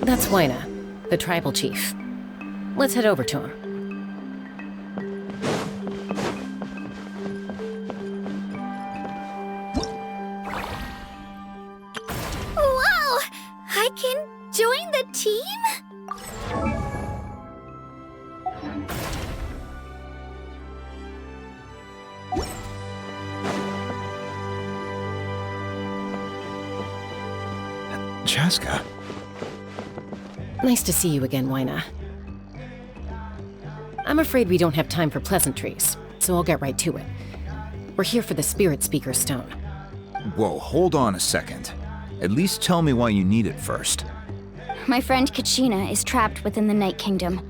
That's Wyna, the tribal chief. Let's head over to him. Whoa! I can join the team? Chaska. Nice to see you again, Wyna. I'm afraid we don't have time for pleasantries, so I'll get right to it. We're here for the Spirit Speaker Stone. Whoa, hold on a second. At least tell me why you need it first. My friend Kachina is trapped within the Night Kingdom.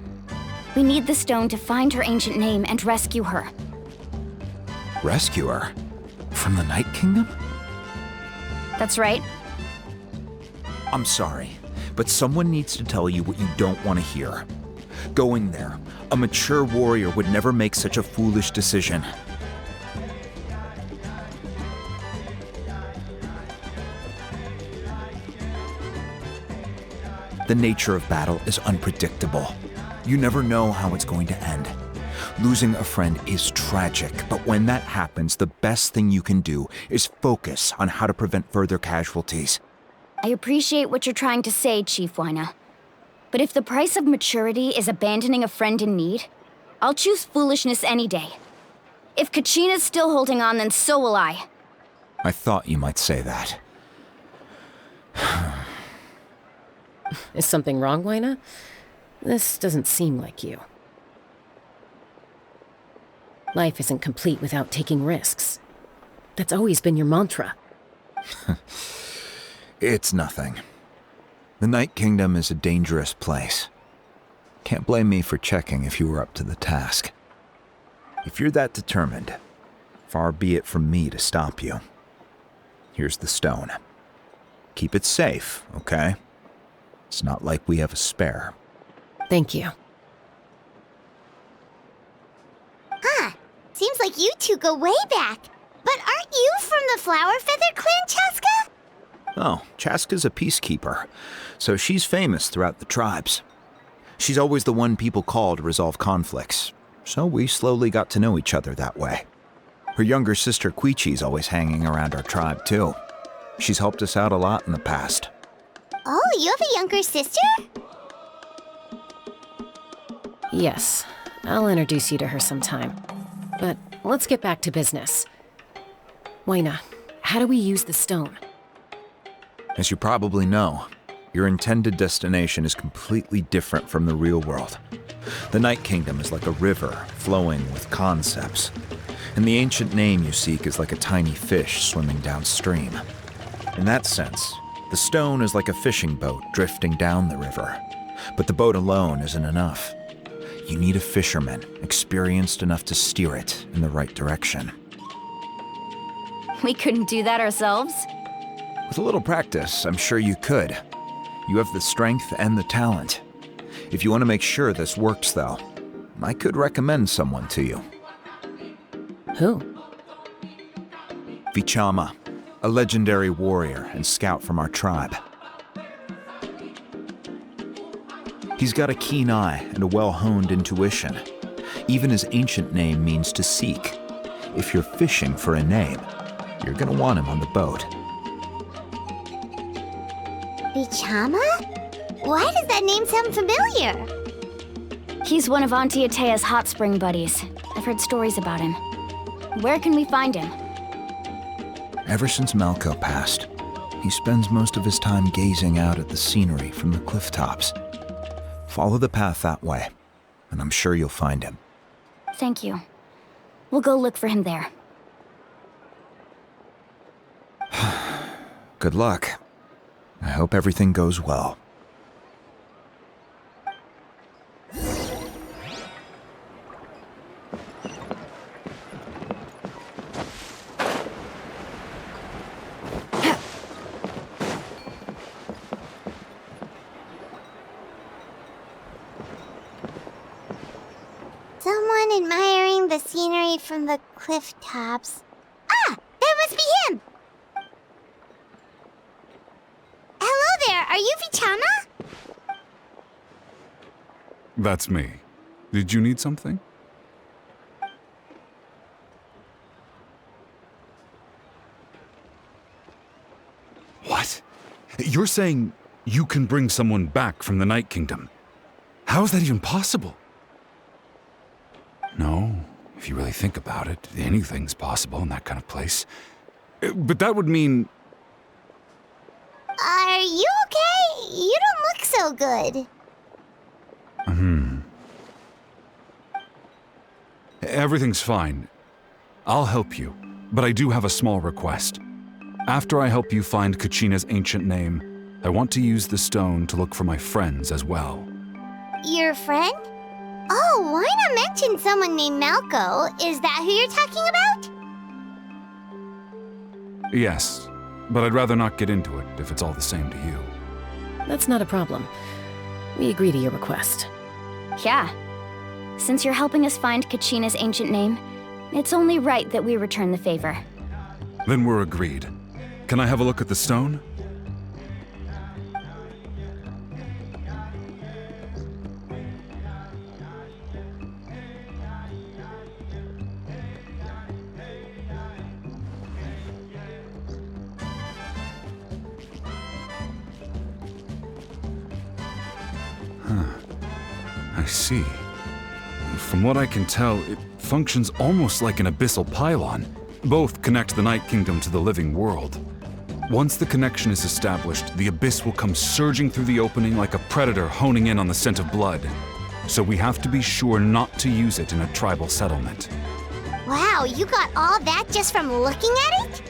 We need the stone to find her ancient name and rescue her. Rescue her? From the Night Kingdom? That's right. I'm sorry, but someone needs to tell you what you don't want to hear. Going there, a mature warrior would never make such a foolish decision. The nature of battle is unpredictable. You never know how it's going to end. Losing a friend is tragic, but when that happens, the best thing you can do is focus on how to prevent further casualties. I appreciate what you're trying to say, Chief Wyna. But if the price of maturity is abandoning a friend in need, I'll choose foolishness any day. If Kachina's still holding on, then so will I. I thought you might say that. Is something wrong, Wyna? This doesn't seem like you. Life isn't complete without taking risks. That's always been your mantra. It's nothing. The Night Kingdom is a dangerous place. Can't blame me for checking if you were up to the task. If you're that determined, far be it from me to stop you. Here's the stone. Keep it safe, okay? It's not like we have a spare. Thank you. Huh. Seems like you two go way back. But aren't you from the Flower Feather Clan, Chaska? Oh, Chaska's a peacekeeper, so she's famous throughout the tribes. She's always the one people call to resolve conflicts, so we slowly got to know each other that way. Her younger sister Quichi's always hanging around our tribe, too. She's helped us out a lot in the past. Oh, you have a younger sister? Yes, I'll introduce you to her sometime. But let's get back to business. Wyna, how do we use the stone? As you probably know, your intended destination is completely different from the real world. The Night Kingdom is like a river flowing with concepts, and the ancient name you seek is like a tiny fish swimming downstream. In that sense, the stone is like a fishing boat drifting down the river, but the boat alone isn't enough. You need a fisherman experienced enough to steer it in the right direction. We couldn't do that ourselves? With a little practice, I'm sure you could. You have the strength and the talent. If you want to make sure this works, though, I could recommend someone to you. Who? Vichama, a legendary warrior and scout from our tribe. He's got a keen eye and a well-honed intuition. Even his ancient name means to seek. If you're fishing for a name, you're gonna want him on the boat. Vichama? Why does that name sound familiar? He's one of Auntie Atea's hot spring buddies. I've heard stories about him. Where can we find him? Ever since Malco passed, he spends most of his time gazing out at the scenery from the cliff tops. Follow the path that way, and I'm sure you'll find him. Thank you. We'll go look for him there. Good luck. I hope everything goes well. Everyone admiring the scenery from the cliff tops. Ah! That must be him! Hello there, are you Vichama? That's me. Did you need something? What? You're saying you can bring someone back from the Night Kingdom? How is that even possible? No, if you really think about it, anything's possible in that kind of place. But that would mean... Are you okay? You don't look so good. Everything's fine. I'll help you, but I do have a small request. After I help you find Kachina's ancient name, I want to use the stone to look for my friends as well. Your friend? Oh, why not mention someone named Malco? Is that who you're talking about? Yes, but I'd rather not get into it if it's all the same to you. That's not a problem. We agree to your request. Yeah. Since you're helping us find Kachina's ancient name, it's only right that we return the favor. Then we're agreed. Can I have a look at the stone? I see. From what I can tell, it functions almost like an abyssal pylon. Both connect the Night Kingdom to the living world. Once the connection is established, the abyss will come surging through the opening like a predator honing in on the scent of blood. So we have to be sure not to use it in a tribal settlement. Wow, you got all that just from looking at it?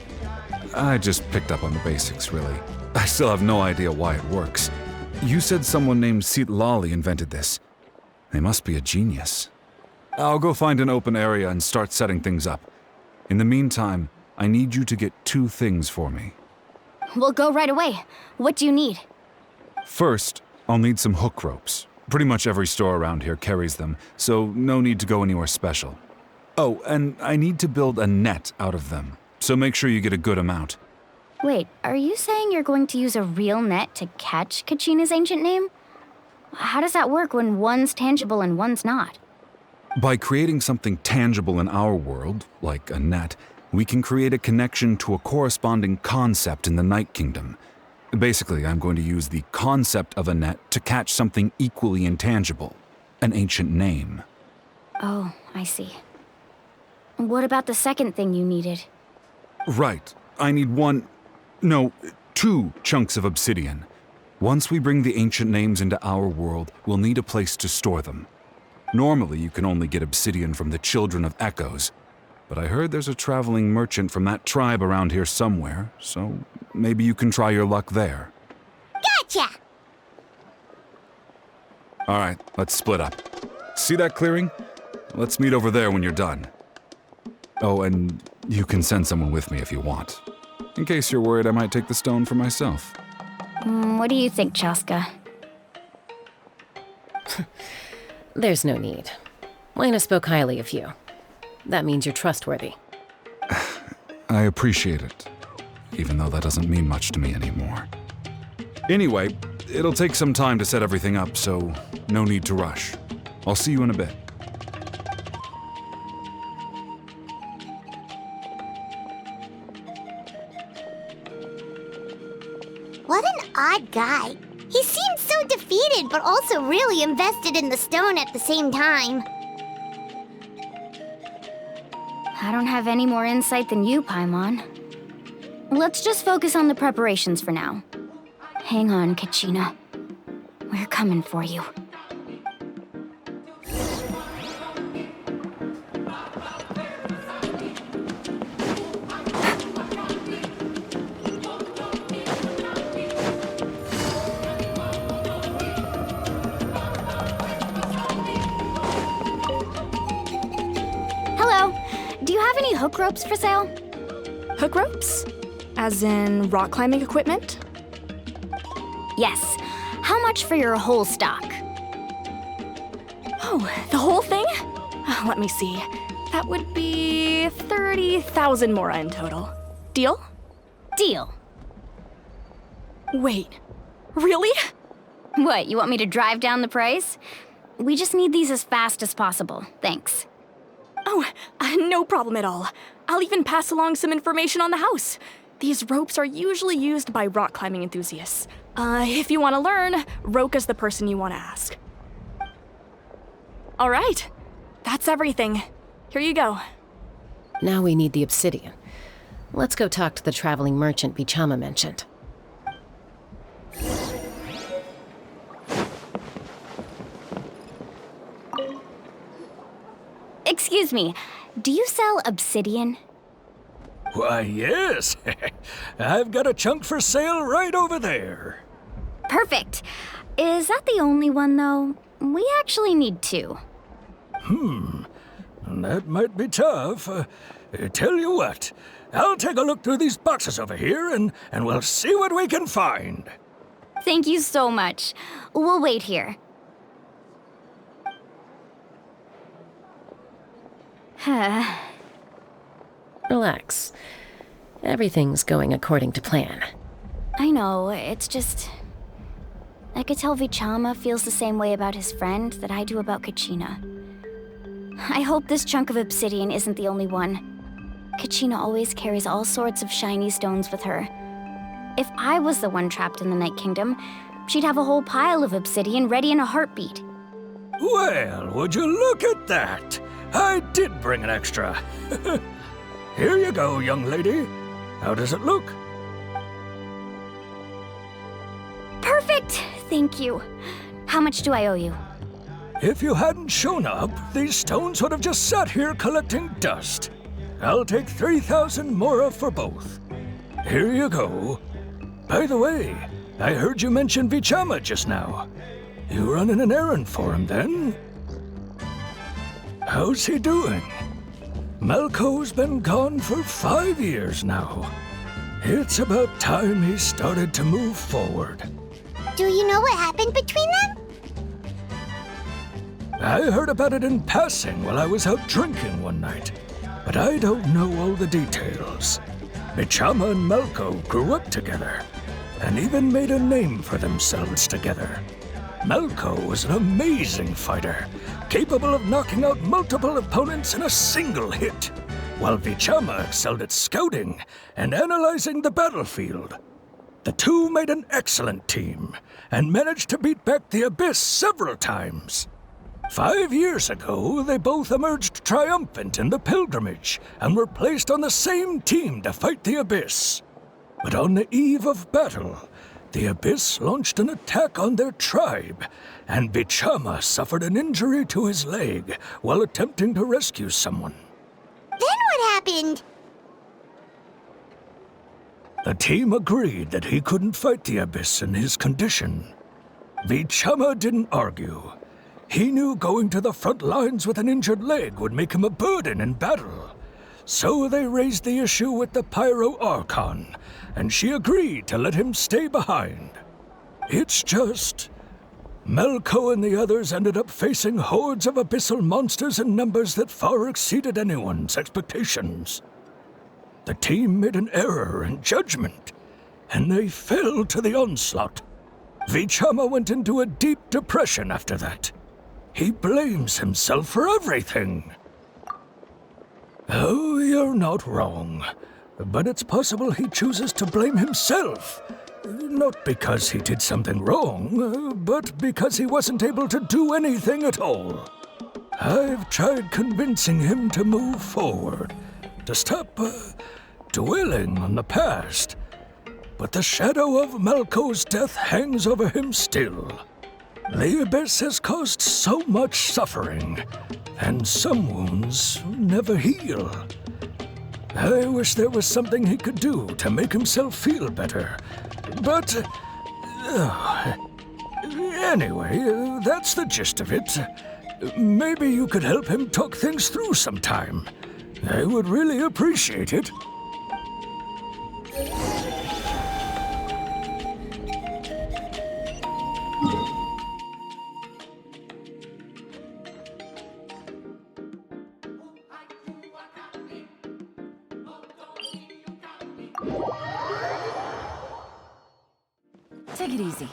I just picked up on the basics, really. I still have no idea why it works. You said someone named Lali invented this. They must be a genius. I'll go find an open area and start setting things up. In the meantime, I need you to get 2 things for me. We'll go right away. What do you need? First, I'll need some hook ropes. Pretty much every store around here carries them, so no need to go anywhere special. Oh, and I need to build a net out of them, so make sure you get a good amount. Wait, are you saying you're going to use a real net to catch Kachina's ancient name? How does that work when one's tangible and one's not? By creating something tangible in our world, like a net, we can create a connection to a corresponding concept in the Night Kingdom. Basically, I'm going to use the concept of a net to catch something equally intangible, an ancient name. Oh, I see. What about the second thing you needed? Right. I need 2 chunks of obsidian. Once we bring the ancient names into our world, we'll need a place to store them. Normally, you can only get obsidian from the Children of Echoes, but I heard there's a traveling merchant from that tribe around here somewhere, so maybe you can try your luck there. Gotcha! All right, let's split up. See that clearing? Let's meet over there when you're done. Oh, and you can send someone with me if you want. In case you're worried I might take the stone for myself. What do you think, Chaska? There's no need. Lena spoke highly of you. That means you're trustworthy. I appreciate it, even though that doesn't mean much to me anymore. Anyway, it'll take some time to set everything up, so no need to rush. I'll see you in a bit. What an odd guy. He seems so defeated, but also really invested in the stone at the same time. I don't have any more insight than you, Paimon. Let's just focus on the preparations for now. Hang on, Kachina. We're coming for you. Hello. Do you have any hook ropes for sale? Hook ropes? As in rock climbing equipment? Yes. How much for your whole stock? Oh, the whole thing? Let me see. That would be 30,000 mora in total. Deal? Deal. Wait, really? What, you want me to drive down the price? We just need these as fast as possible. Thanks. Oh, no problem at all. I'll even pass along some information on the house. These ropes are usually used by rock climbing enthusiasts. If you want to learn, Roka's the person you want to ask. All right, that's everything. Here you go. Now we need the obsidian. Let's go talk to the traveling merchant Bichama mentioned. Excuse me, do you sell obsidian? Why, yes. I've got a chunk for sale right over there. Perfect. Is that the only one, though? We actually need two. That might be tough. Tell you what, I'll take a look through these boxes over here and we'll see what we can find. Thank you so much. We'll wait here. Relax. Everything's going according to plan. I know, it's just... I could tell Vichama feels the same way about his friend that I do about Kachina. I hope this chunk of obsidian isn't the only one. Kachina always carries all sorts of shiny stones with her. If I was the one trapped in the Night Kingdom, she'd have a whole pile of obsidian ready in a heartbeat. Well, would you look at that? I did bring an extra. Here you go, young lady. How does it look? Perfect! Thank you. How much do I owe you? If you hadn't shown up, these stones would have just sat here collecting dust. I'll take 3,000 mora for both. Here you go. By the way, I heard you mention Vichama just now. You running an errand for him, then? How's he doing? Malco's been gone for 5 years now. It's about time he started to move forward. Do you know what happened between them? I heard about it in passing while I was out drinking one night, but I don't know all the details. Bichama and Malco grew up together, and even made a name for themselves together. Malco was an amazing fighter, capable of knocking out multiple opponents in a single hit, while Vichama excelled at scouting and analyzing the battlefield. The two made an excellent team, and managed to beat back the Abyss several times. 5 years ago, they both emerged triumphant in the pilgrimage, and were placed on the same team to fight the Abyss. But on the eve of battle, the Abyss launched an attack on their tribe, and Bichama suffered an injury to his leg while attempting to rescue someone. Then what happened? The team agreed that he couldn't fight the Abyss in his condition. Bichama didn't argue. He knew going to the front lines with an injured leg would make him a burden in battle. So they raised the issue with the Pyro Archon, and she agreed to let him stay behind. It's just... Malco and the others ended up facing hordes of abyssal monsters in numbers that far exceeded anyone's expectations. The team made an error in judgment, and they fell to the onslaught. Vichama went into a deep depression after that. He blames himself for everything. Oh, you're not wrong. But it's possible he chooses to blame himself. Not because he did something wrong, but because he wasn't able to do anything at all. I've tried convincing him to move forward, to stop dwelling on the past. But the shadow of Malco's death hangs over him still. The Abyss has caused so much suffering, and some wounds never heal. I wish there was something he could do to make himself feel better, but... anyway, that's the gist of it. Maybe you could help him talk things through sometime. I would really appreciate it. Take it easy.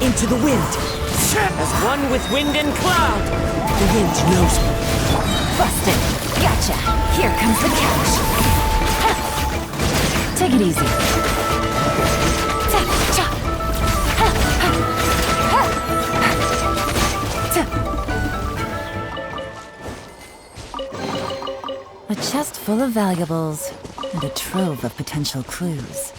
Into the wind. As one with wind and cloud. The wind knows me. Busted. Gotcha. Here comes the catch. Take it easy. A chest full of valuables and a trove of potential clues.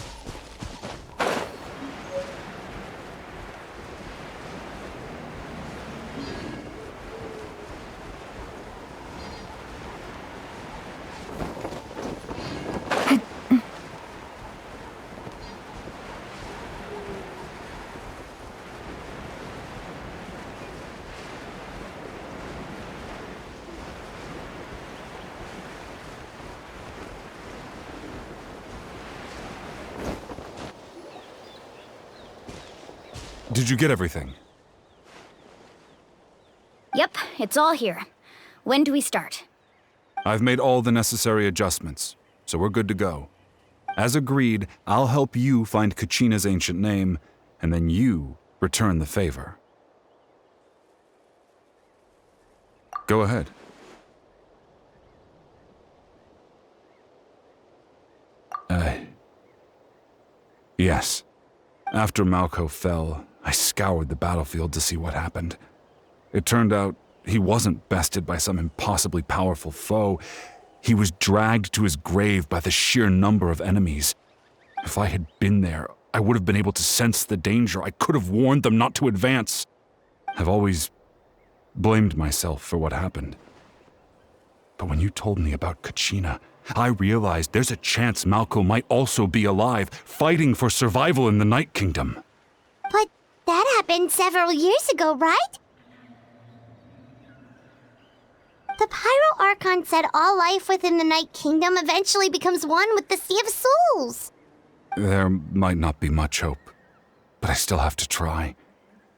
Did you get everything? Yep, it's all here. When do we start? I've made all the necessary adjustments, so we're good to go. As agreed, I'll help you find Kachina's ancient name, and then you return the favor. Go ahead. Yes. After Malco fell, I scoured the battlefield to see what happened. It turned out he wasn't bested by some impossibly powerful foe. He was dragged to his grave by the sheer number of enemies. If I had been there, I would have been able to sense the danger. I could have warned them not to advance. I've always blamed myself for what happened. But when you told me about Kachina, I realized there's a chance Malco might also be alive, fighting for survival in the Night Kingdom. But that happened several years ago, right? The Pyro Archon said all life within the Night Kingdom eventually becomes one with the Sea of Souls. There might not be much hope, but I still have to try.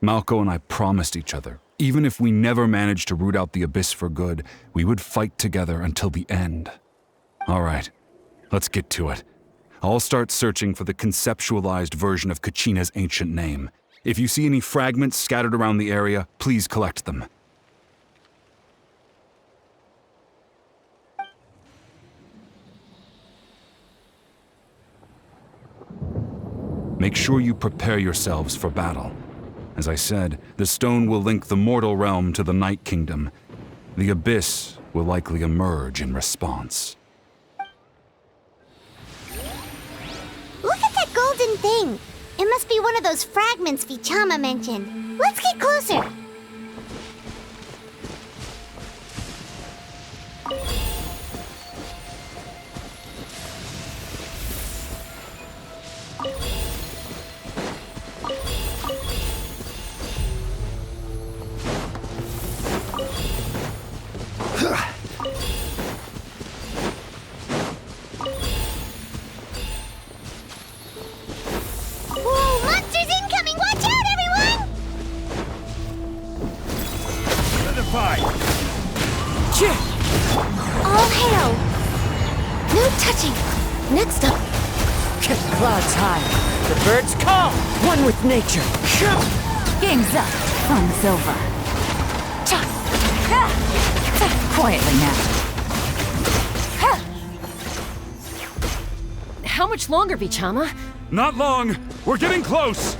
Malco and I promised each other, even if we never managed to root out the Abyss for good, we would fight together until the end. All right, let's get to it. I'll start searching for the conceptualized version of Kachina's ancient name. If you see any fragments scattered around the area, please collect them. Make sure you prepare yourselves for battle. As I said, the stone will link the mortal realm to the Night Kingdom. The Abyss will likely emerge in response. Look at that golden thing. It must be one of those fragments Vichama mentioned. Let's get closer. Whoa, monsters incoming! Watch out, everyone! All hail! No touching! Next up! Get clouds high. The birds call. One with nature. Game's up. Fun's over. Quietly now. How much longer, Vichama? Not long! We're getting close!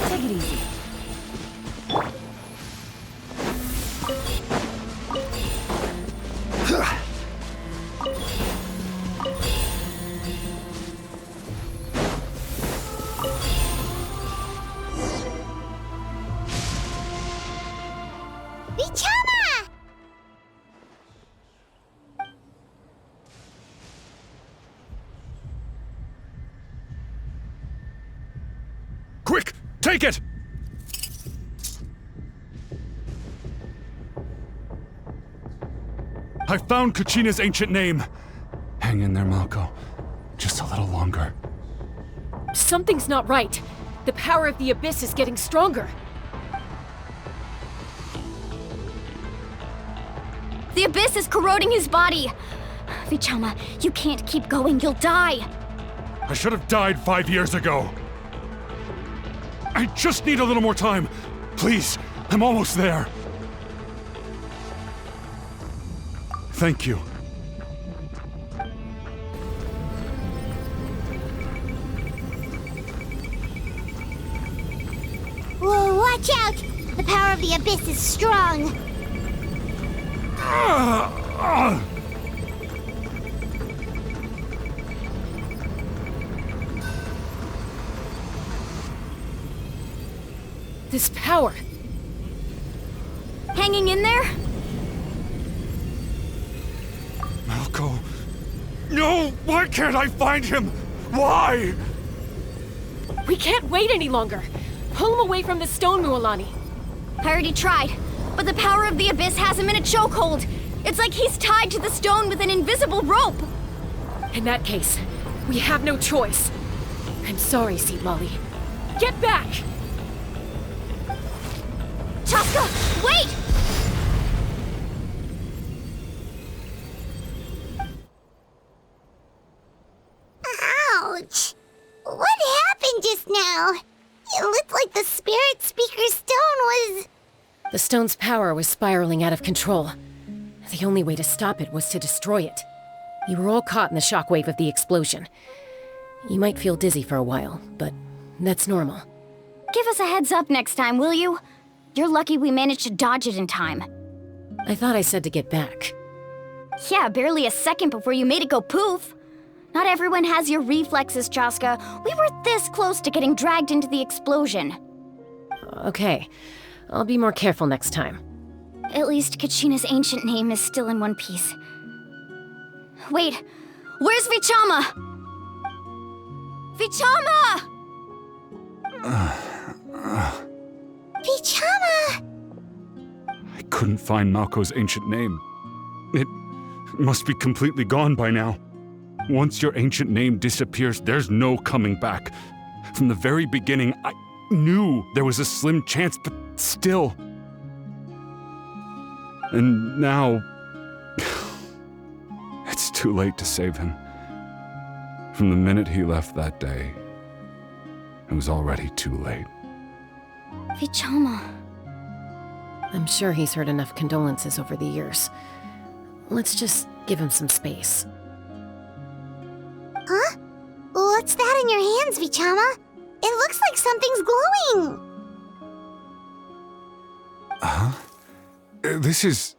Take it easy. Vichama! Quick! Take it! I found Kachina's ancient name. Hang in there, Malco. Just a little longer. Something's not right. The power of the Abyss is getting stronger. The Abyss is corroding his body. Vichama, you can't keep going. You'll die. I should have died 5 years ago. I just need a little more time. Please, I'm almost there. Thank you. Whoa, watch out! The power of the Abyss is strong. This power. Hanging in there? Malco. No! Why can't I find him? Why? We can't wait any longer. Pull him away from the stone, Mualani. I already tried, but the power of the Abyss has him in a chokehold. It's like he's tied to the stone with an invisible rope. In that case, we have no choice. I'm sorry, Seat Molly. Get back! Chaska, wait! Ouch! What happened just now? It looked like the Spirit Speaker's stone was... The stone's power was spiraling out of control. The only way to stop it was to destroy it. You were all caught in the shockwave of the explosion. You might feel dizzy for a while, but that's normal. Give us a heads up next time, will you? You're lucky we managed to dodge it in time. I thought I said to get back. Yeah, barely a second before you made it go poof. Not everyone has your reflexes, Chaska. We were this close to getting dragged into the explosion. Okay, I'll be more careful next time. At least Kachina's ancient name is still in one piece. Wait, where's Vichama? Vichama! Vichama! I couldn't find Malko's ancient name. It must be completely gone by now. Once your ancient name disappears, there's no coming back. From the very beginning, I knew there was a slim chance, but still. And now, it's too late to save him. From the minute he left that day, it was already too late. Vichama. I'm sure he's heard enough condolences over the years. Let's just give him some space. Huh? What's that in your hands, Vichama? It looks like something's glowing! Huh? This is...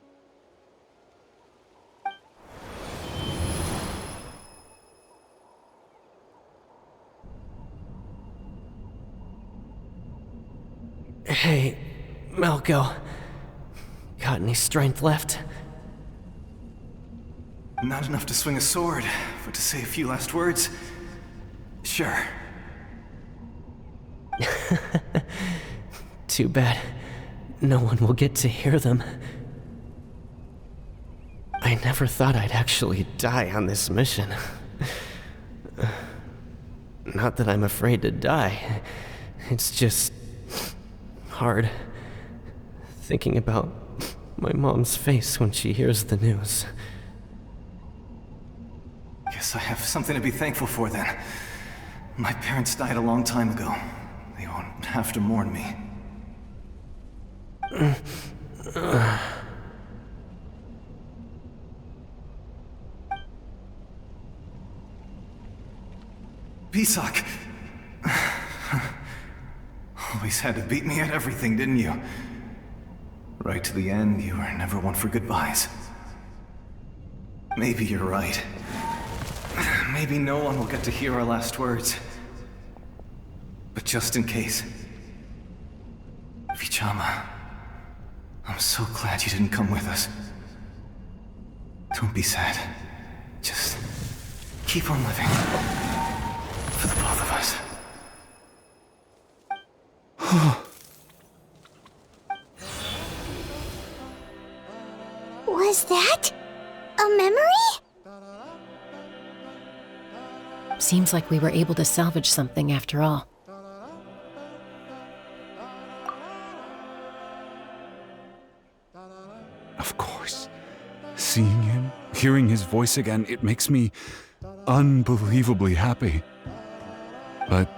Hey, Malko. Got any strength left? Not enough to swing a sword, but to say a few last words? Sure. Too bad. No one will get to hear them. I never thought I'd actually die on this mission. Not that I'm afraid to die. It's just... hard. Thinking about my mom's face when she hears the news. Guess I have something to be thankful for then. My parents died a long time ago. They won't have to mourn me. Pisak! Always had to beat me at everything, didn't you? Right to the end, you were never one for goodbyes. Maybe you're right. Maybe no one will get to hear our last words. But just in case... Vichama, I'm so glad you didn't come with us. Don't be sad. Just keep on living. For the both of us. Was that a memory? Seems like we were able to salvage something after all. Of course. Seeing him, hearing his voice again, it makes me unbelievably happy. But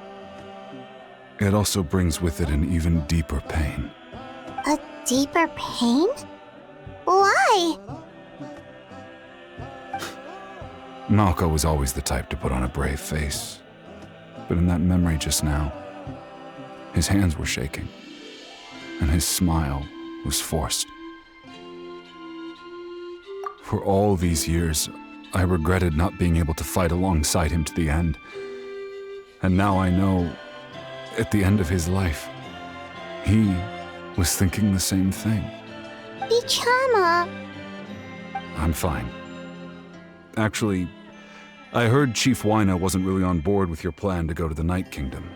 it also brings with it an even deeper pain. A deeper pain? Why? Malko was always the type to put on a brave face. But in that memory just now, his hands were shaking, and his smile was forced. For all these years, I regretted not being able to fight alongside him to the end. And now I know, at the end of his life, he was thinking the same thing. Vichama. I'm fine. Actually, I heard Chief Wyna wasn't really on board with your plan to go to the Night Kingdom.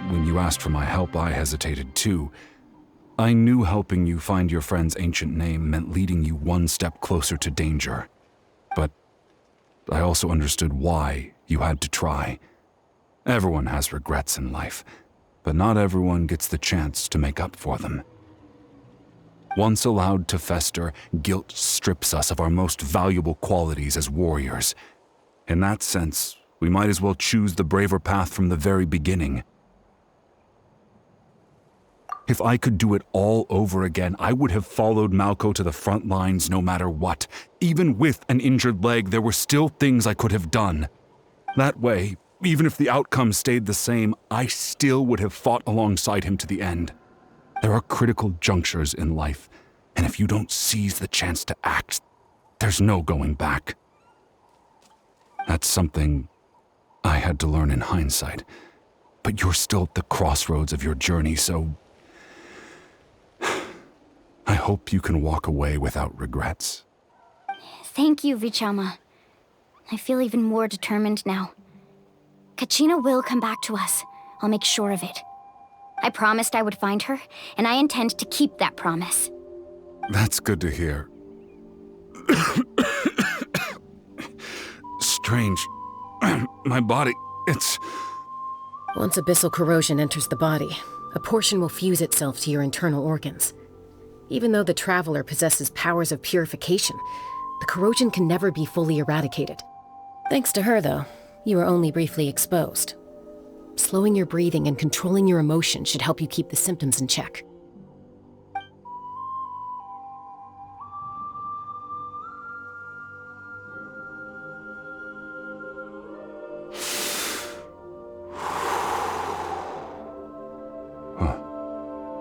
When you asked for my help, I hesitated too. I knew helping you find your friend's ancient name meant leading you one step closer to danger. But I also understood why you had to try. Everyone has regrets in life, but not everyone gets the chance to make up for them. Once allowed to fester, guilt strips us of our most valuable qualities as warriors. In that sense, we might as well choose the braver path from the very beginning. If I could do it all over again, I would have followed Malko to the front lines no matter what. Even with an injured leg, there were still things I could have done. That way, even if the outcome stayed the same, I still would have fought alongside him to the end. There are critical junctures in life, and if you don't seize the chance to act, there's no going back. That's something I had to learn in hindsight, but you're still at the crossroads of your journey, so I hope you can walk away without regrets. Thank you, Vichama. I feel even more determined now. Kachina will come back to us. I'll make sure of it. I promised I would find her, and I intend to keep that promise. That's good to hear. Strange. My body, it's... Once abyssal corrosion enters the body, a portion will fuse itself to your internal organs. Even though the Traveler possesses powers of purification, the corrosion can never be fully eradicated. Thanks to her, though, you are only briefly exposed. Slowing your breathing and controlling your emotions should help you keep the symptoms in check.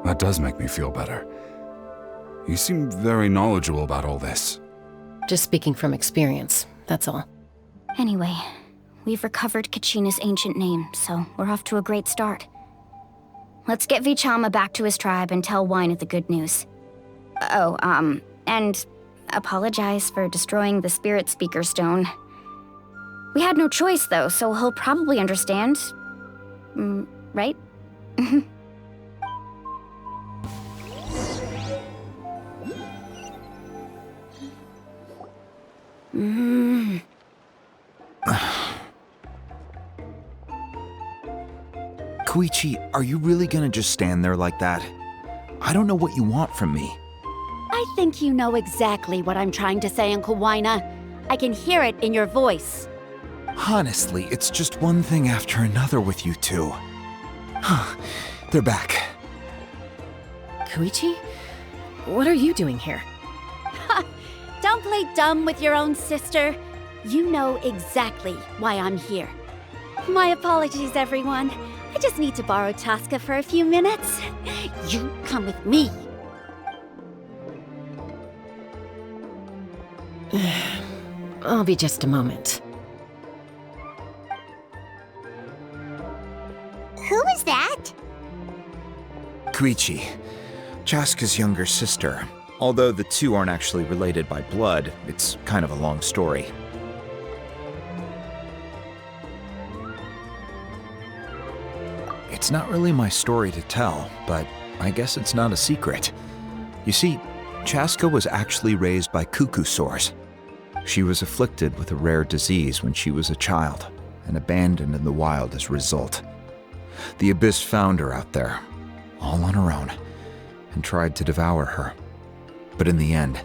That does make me feel better. You seem very knowledgeable about all this. Just speaking from experience, that's all. Anyway, we've recovered Kachina's ancient name, so we're off to a great start. Let's get Vichama back to his tribe and tell Wine the good news. Oh, and apologize for destroying the Spirit Speaker Stone. We had no choice, though, so he'll probably understand. Right? Koichi, are you really gonna just stand there like that? I don't know what you want from me. I think you know exactly what I'm trying to say, Uncle Wina. I can hear it in your voice. Honestly, it's just one thing after another with you two. They're back. Koichi? What are you doing here? Don't play dumb with your own sister. You know exactly why I'm here. My apologies, everyone. I just need to borrow Tosca for a few minutes. You come with me. I'll be just a moment. Who was that? Koichi, Chaska's younger sister. Although the two aren't actually related by blood, it's kind of a long story. It's not really my story to tell, but I guess it's not a secret. You see, Chaska was actually raised by cuckoo sores. She was afflicted with a rare disease when she was a child and abandoned in the wild as a result. The Abyss found her out there, all on her own, and tried to devour her. But in the end,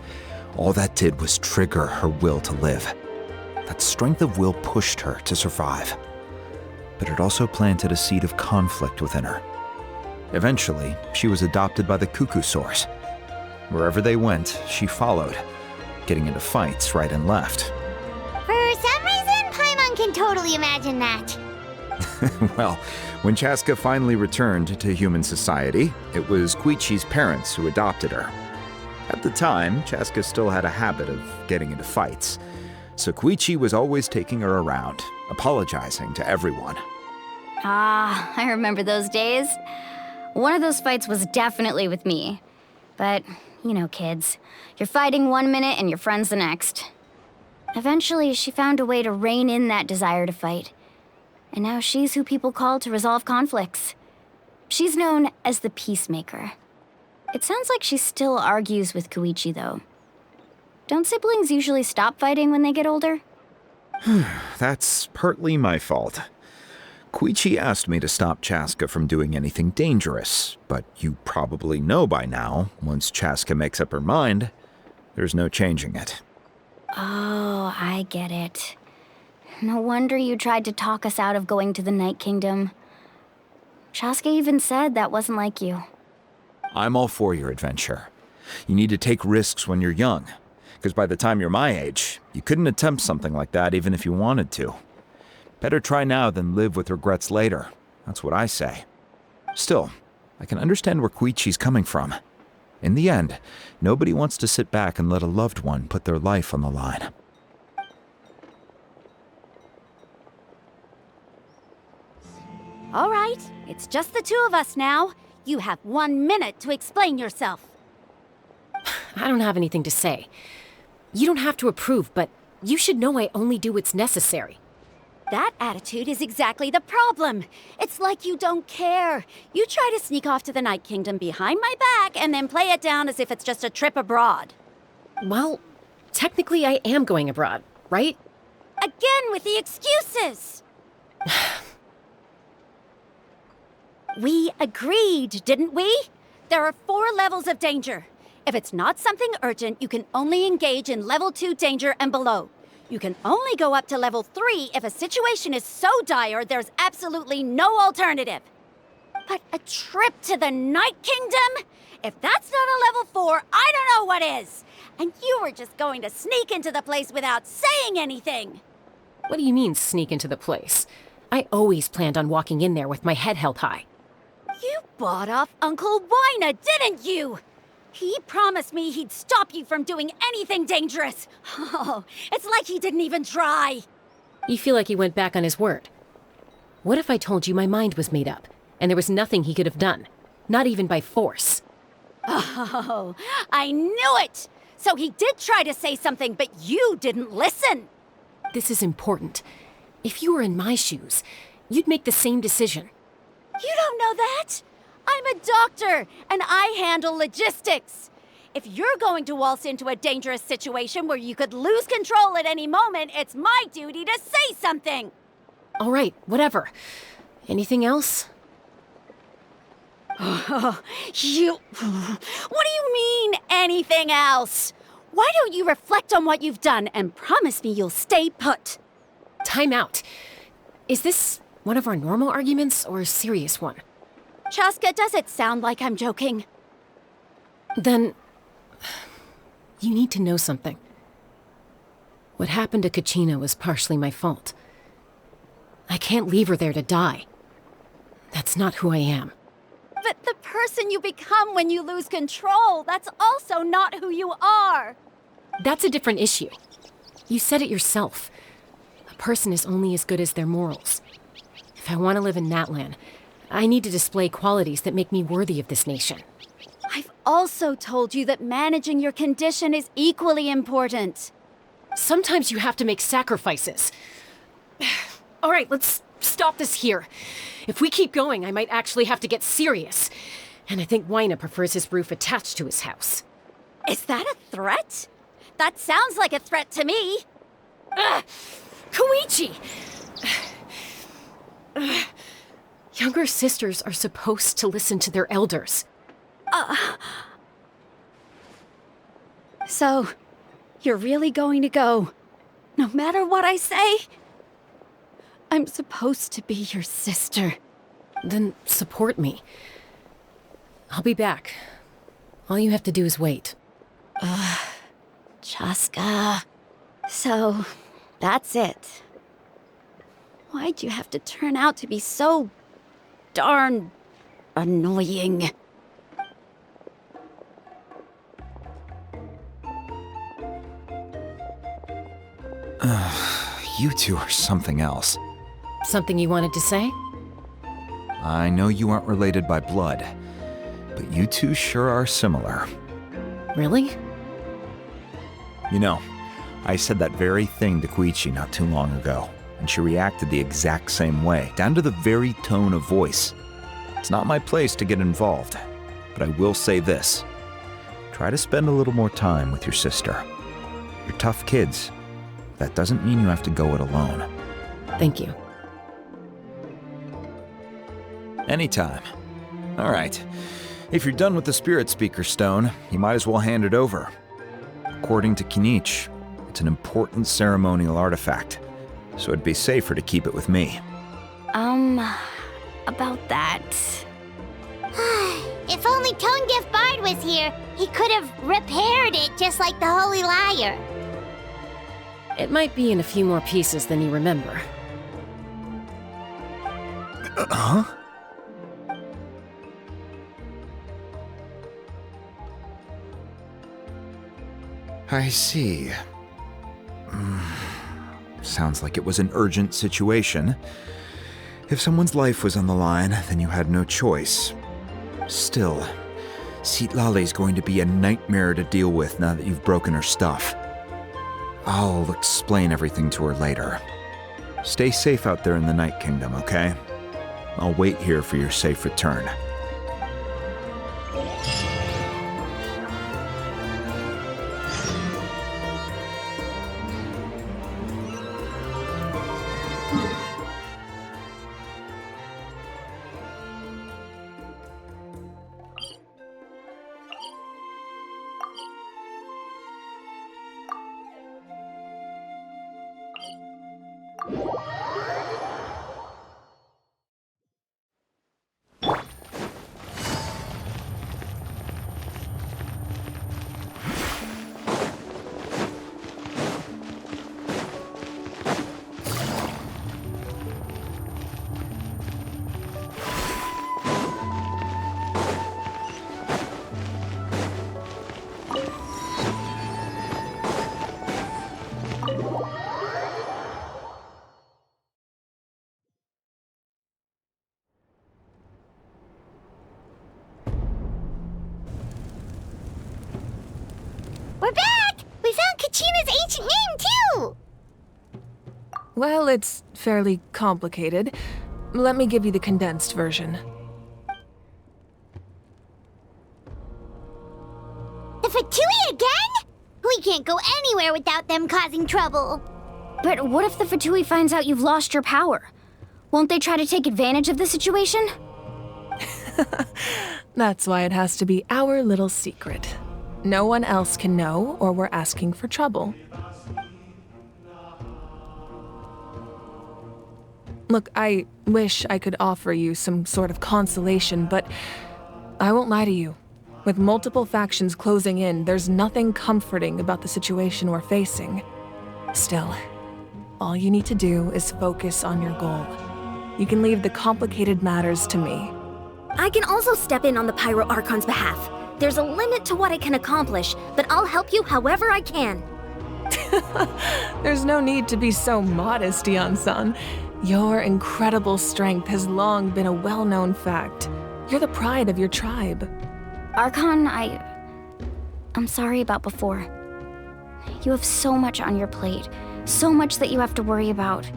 all that did was trigger her will to live. That strength of will pushed her to survive. But it also planted a seed of conflict within her. Eventually, she was adopted by the cuckoo sores. Wherever they went, she followed, getting into fights right and left. For some reason, Paimon can totally imagine that. Well, when Chaska finally returned to human society, it was Koichi's parents who adopted her. At the time, Chaska still had a habit of getting into fights, so Koichi was always taking her around, apologizing to everyone. Ah, I remember those days. One of those fights was definitely with me. But, you know, kids. You're fighting one minute and your friend's the next. Eventually, she found a way to rein in that desire to fight. And now she's who people call to resolve conflicts. She's known as the Peacemaker. It sounds like she still argues with Koichi, though. Don't siblings usually stop fighting when they get older? That's partly my fault. Koichi asked me to stop Chaska from doing anything dangerous, but you probably know by now, once Chaska makes up her mind, there's no changing it. Oh, I get it. No wonder you tried to talk us out of going to the Night Kingdom. Chaska even said that wasn't like you. I'm all for your adventure. You need to take risks when you're young, because by the time you're my age, you couldn't attempt something like that even if you wanted to. Better try now than live with regrets later. That's what I say. Still, I can understand where Koichi's coming from. In the end, nobody wants to sit back and let a loved one put their life on the line. All right, it's just the two of us now. You have 1 minute to explain yourself. I don't have anything to say. You don't have to approve, but you should know I only do what's necessary. That attitude is exactly the problem. It's like you don't care. You try to sneak off to the Night Kingdom behind my back and then play it down as if it's just a trip abroad. Well, technically I am going abroad, right? Again with the excuses! We agreed, didn't we? There are 4 levels of danger. If it's not something urgent, you can only engage in level 2 danger and below. You can only go up to level 3 if a situation is so dire there's absolutely no alternative. But a trip to the Night Kingdom? If that's not a level 4, I don't know what is. And you were just going to sneak into the place without saying anything. What do you mean, sneak into the place? I always planned on walking in there with my head held high. You bought off Uncle Wina, didn't you? He promised me he'd stop you from doing anything dangerous. Oh, it's like he didn't even try. You feel like he went back on his word. What if I told you my mind was made up, and there was nothing he could have done? Not even by force. Oh, I knew it! So he did try to say something, but you didn't listen. This is important. If you were in my shoes, you'd make the same decision. You don't know that? I'm a doctor, and I handle logistics. If you're going to waltz into a dangerous situation where you could lose control at any moment, it's my duty to say something. All right, whatever. Anything else? What do you mean, anything else? Why don't you reflect on what you've done and promise me you'll stay put? Time out. Is this one of our normal arguments or a serious one? Chaska, does it sound like I'm joking? Then, you need to know something. What happened to Kachina was partially my fault. I can't leave her there to die. That's not who I am. But the person you become when you lose control, that's also not who you are. That's a different issue. You said it yourself. A person is only as good as their morals. If I want to live in Natlan, I need to display qualities that make me worthy of this nation. I've also told you that managing your condition is equally important. Sometimes you have to make sacrifices. All right, let's stop this here. If we keep going, I might actually have to get serious. And I think Wina prefers his roof attached to his house. Is that a threat? That sounds like a threat to me. Koichi! Younger sisters are supposed to listen to their elders. So, you're really going to go, no matter what I say? I'm supposed to be your sister. Then support me. I'll be back. All you have to do is wait. Chaska. So, that's it. Why'd you have to turn out to be so darn annoying? You two are something else. Something you wanted to say? I know you aren't related by blood, but you two sure are similar. Really? You know, I said that very thing to Koichi not too long ago, and she reacted the exact same way, down to the very tone of voice. It's not my place to get involved, but I will say this. Try to spend a little more time with your sister. You're tough kids. That doesn't mean you have to go it alone. Thank you. Anytime. All right. If you're done with the Spirit Speaker Stone, you might as well hand it over. According to Kinich, it's an important ceremonial artifact, so it'd be safer to keep it with me. About that. If only Tone-Gift Bard was here, he could have repaired it just like the Holy Liar. It might be in a few more pieces than you remember. Huh? I see. Sounds like it was an urgent situation. If someone's life was on the line, then you had no choice. Still, Citlali's going to be a nightmare to deal with now that you've broken her stuff. I'll explain everything to her later. Stay safe out there in the Night Kingdom, okay? I'll wait here for your safe return. We're back! We found Kachina's ancient name, too! Well, it's fairly complicated. Let me give you the condensed version. The Fatui again? We can't go anywhere without them causing trouble. But what if the Fatui finds out you've lost your power? Won't they try to take advantage of the situation? That's why it has to be our little secret. No one else can know, or we're asking for trouble. Look, I wish I could offer you some sort of consolation, but I won't lie to you. With multiple factions closing in, there's nothing comforting about the situation we're facing. Still, all you need to do is focus on your goal. You can leave the complicated matters to me. I can also step in on the Pyro Archon's behalf. There's a limit to what I can accomplish, but I'll help you however I can. There's no need to be so modest, Yan-san. Your incredible strength has long been a well-known fact. You're the pride of your tribe. Archon, I'm sorry about before. You have so much on your plate, so much that you have to worry about.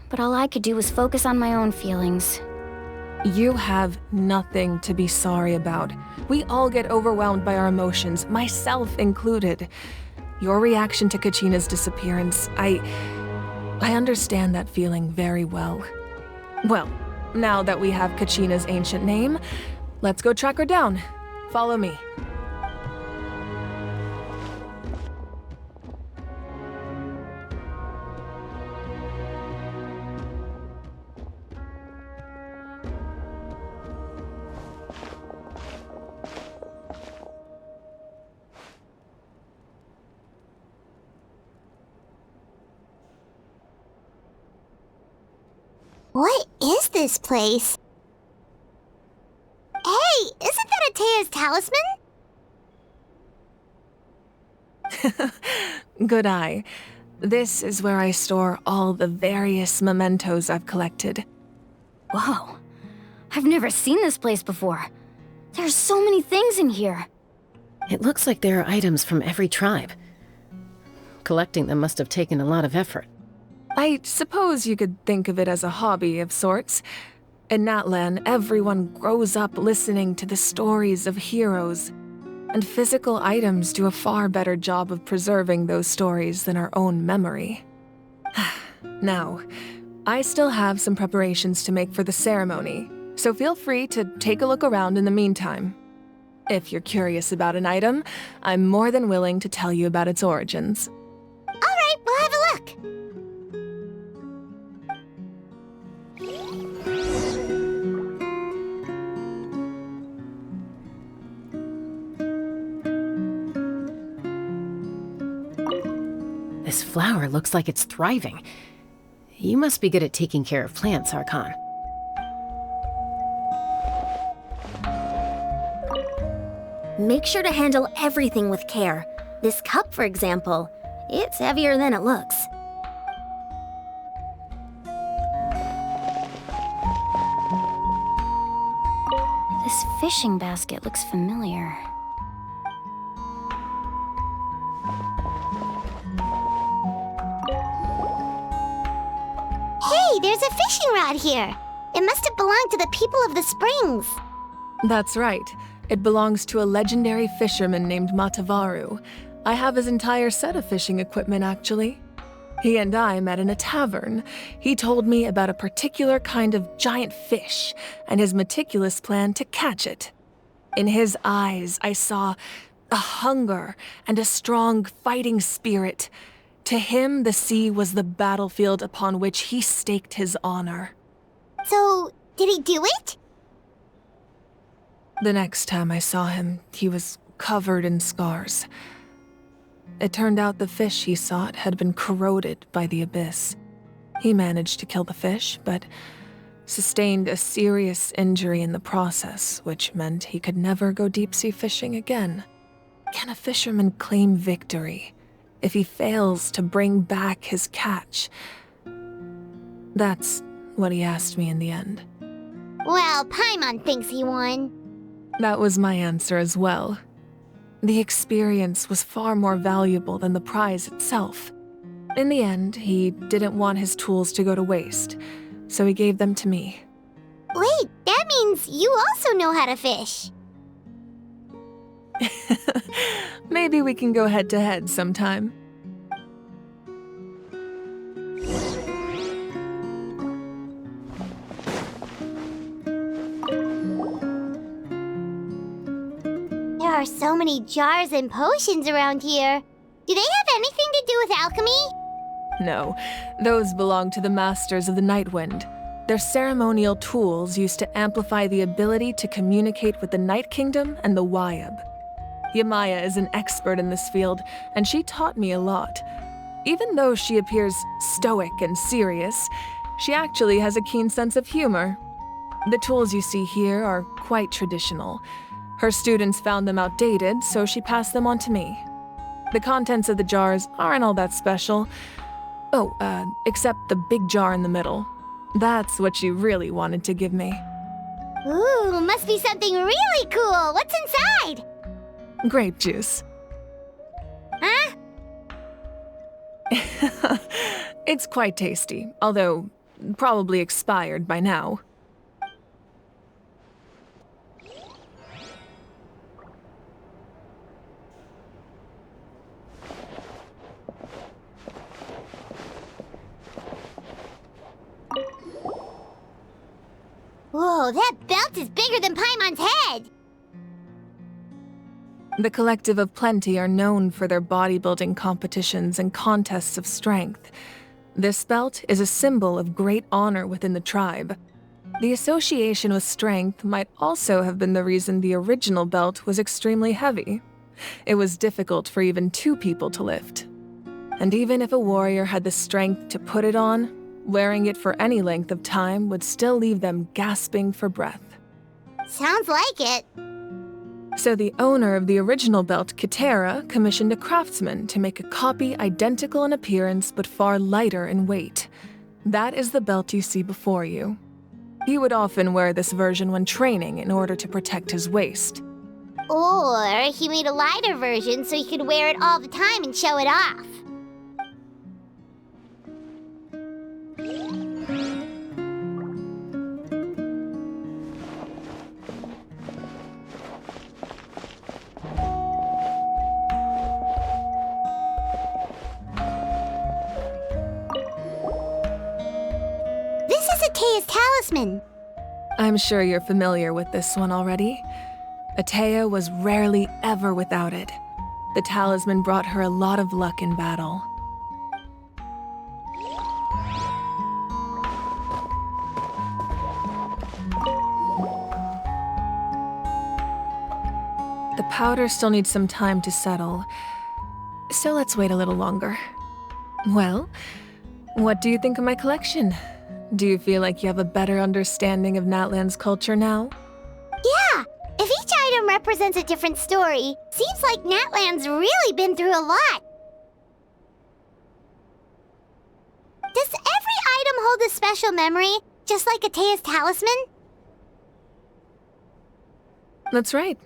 But all I could do was focus on my own feelings. You have nothing to be sorry about. We all get overwhelmed by our emotions, myself included. Your reaction to Kachina's disappearance, I understand that feeling very well. Well, now that we have Kachina's ancient name, let's go track her down. Follow me. What is this place? Hey, isn't that Atea's talisman? Good eye. This is where I store all the various mementos I've collected. Whoa. I've never seen this place before. There's so many things in here. It looks like there are items from every tribe. Collecting them must have taken a lot of effort. I suppose you could think of it as a hobby of sorts. In Natlan, everyone grows up listening to the stories of heroes, and physical items do a far better job of preserving those stories than our own memory. Now, I still have some preparations to make for the ceremony, so feel free to take a look around in the meantime. If you're curious about an item, I'm more than willing to tell you about its origins. All right, we'll have a look. This flower looks like it's thriving. You must be good at taking care of plants, Archon. Make sure to handle everything with care. This cup, for example, it's heavier than it looks. This fishing basket looks familiar. Hey, there's a fishing rod here. It must have belonged to the people of the springs. That's right. It belongs to a legendary fisherman named Matavaru. I have his entire set of fishing equipment, actually. He and I met in a tavern. He told me about a particular kind of giant fish and his meticulous plan to catch it. In his eyes, I saw a hunger and a strong fighting spirit. To him, the sea was the battlefield upon which he staked his honor. So, did he do it? The next time I saw him, he was covered in scars. It turned out the fish he sought had been corroded by the abyss. He managed to kill the fish, but sustained a serious injury in the process, which meant he could never go deep-sea fishing again. Can a fisherman claim victory if he fails to bring back his catch? That's what he asked me in the end. Well, Paimon thinks he won. That was my answer as well. The experience was far more valuable than the prize itself. In the end, he didn't want his tools to go to waste, so he gave them to me. Wait, that means you also know how to fish. Maybe we can go head-to-head sometime. There are so many jars and potions around here. Do they have anything to do with alchemy? No, those belong to the Masters of the Nightwind. They're ceremonial tools used to amplify the ability to communicate with the Night Kingdom and the Wyab. Yamaya is an expert in this field, and she taught me a lot. Even though she appears stoic and serious, she actually has a keen sense of humor. The tools you see here are quite traditional. Her students found them outdated, so she passed them on to me. The contents of the jars aren't all that special. Oh, except the big jar in the middle. That's what she really wanted to give me. Ooh, must be something really cool. What's inside? Grape juice. Huh? It's quite tasty, although probably expired by now. Whoa, that belt is bigger than Paimon's head! The Collective of Plenty are known for their bodybuilding competitions and contests of strength. This belt is a symbol of great honor within the tribe. The association with strength might also have been the reason the original belt was extremely heavy. It was difficult for even two people to lift. And even if a warrior had the strength to put it on, wearing it for any length of time would still leave them gasping for breath. Sounds like it. So the owner of the original belt, Kitera, commissioned a craftsman to make a copy identical in appearance but far lighter in weight. That is the belt you see before you. He would often wear this version when training in order to protect his waist. Or he made a lighter version so he could wear it all the time and show it off. Atea's talisman. I'm sure you're familiar with this one already. Atea was rarely ever without it. The talisman brought her a lot of luck in battle. The powder still needs some time to settle, so let's wait a little longer. Well, what do you think of my collection? Do you feel like you have a better understanding of Natlan's culture now? Yeah! If each item represents a different story, seems like Natlan's really been through a lot. Does every item hold a special memory, just like Atea's talisman? That's right.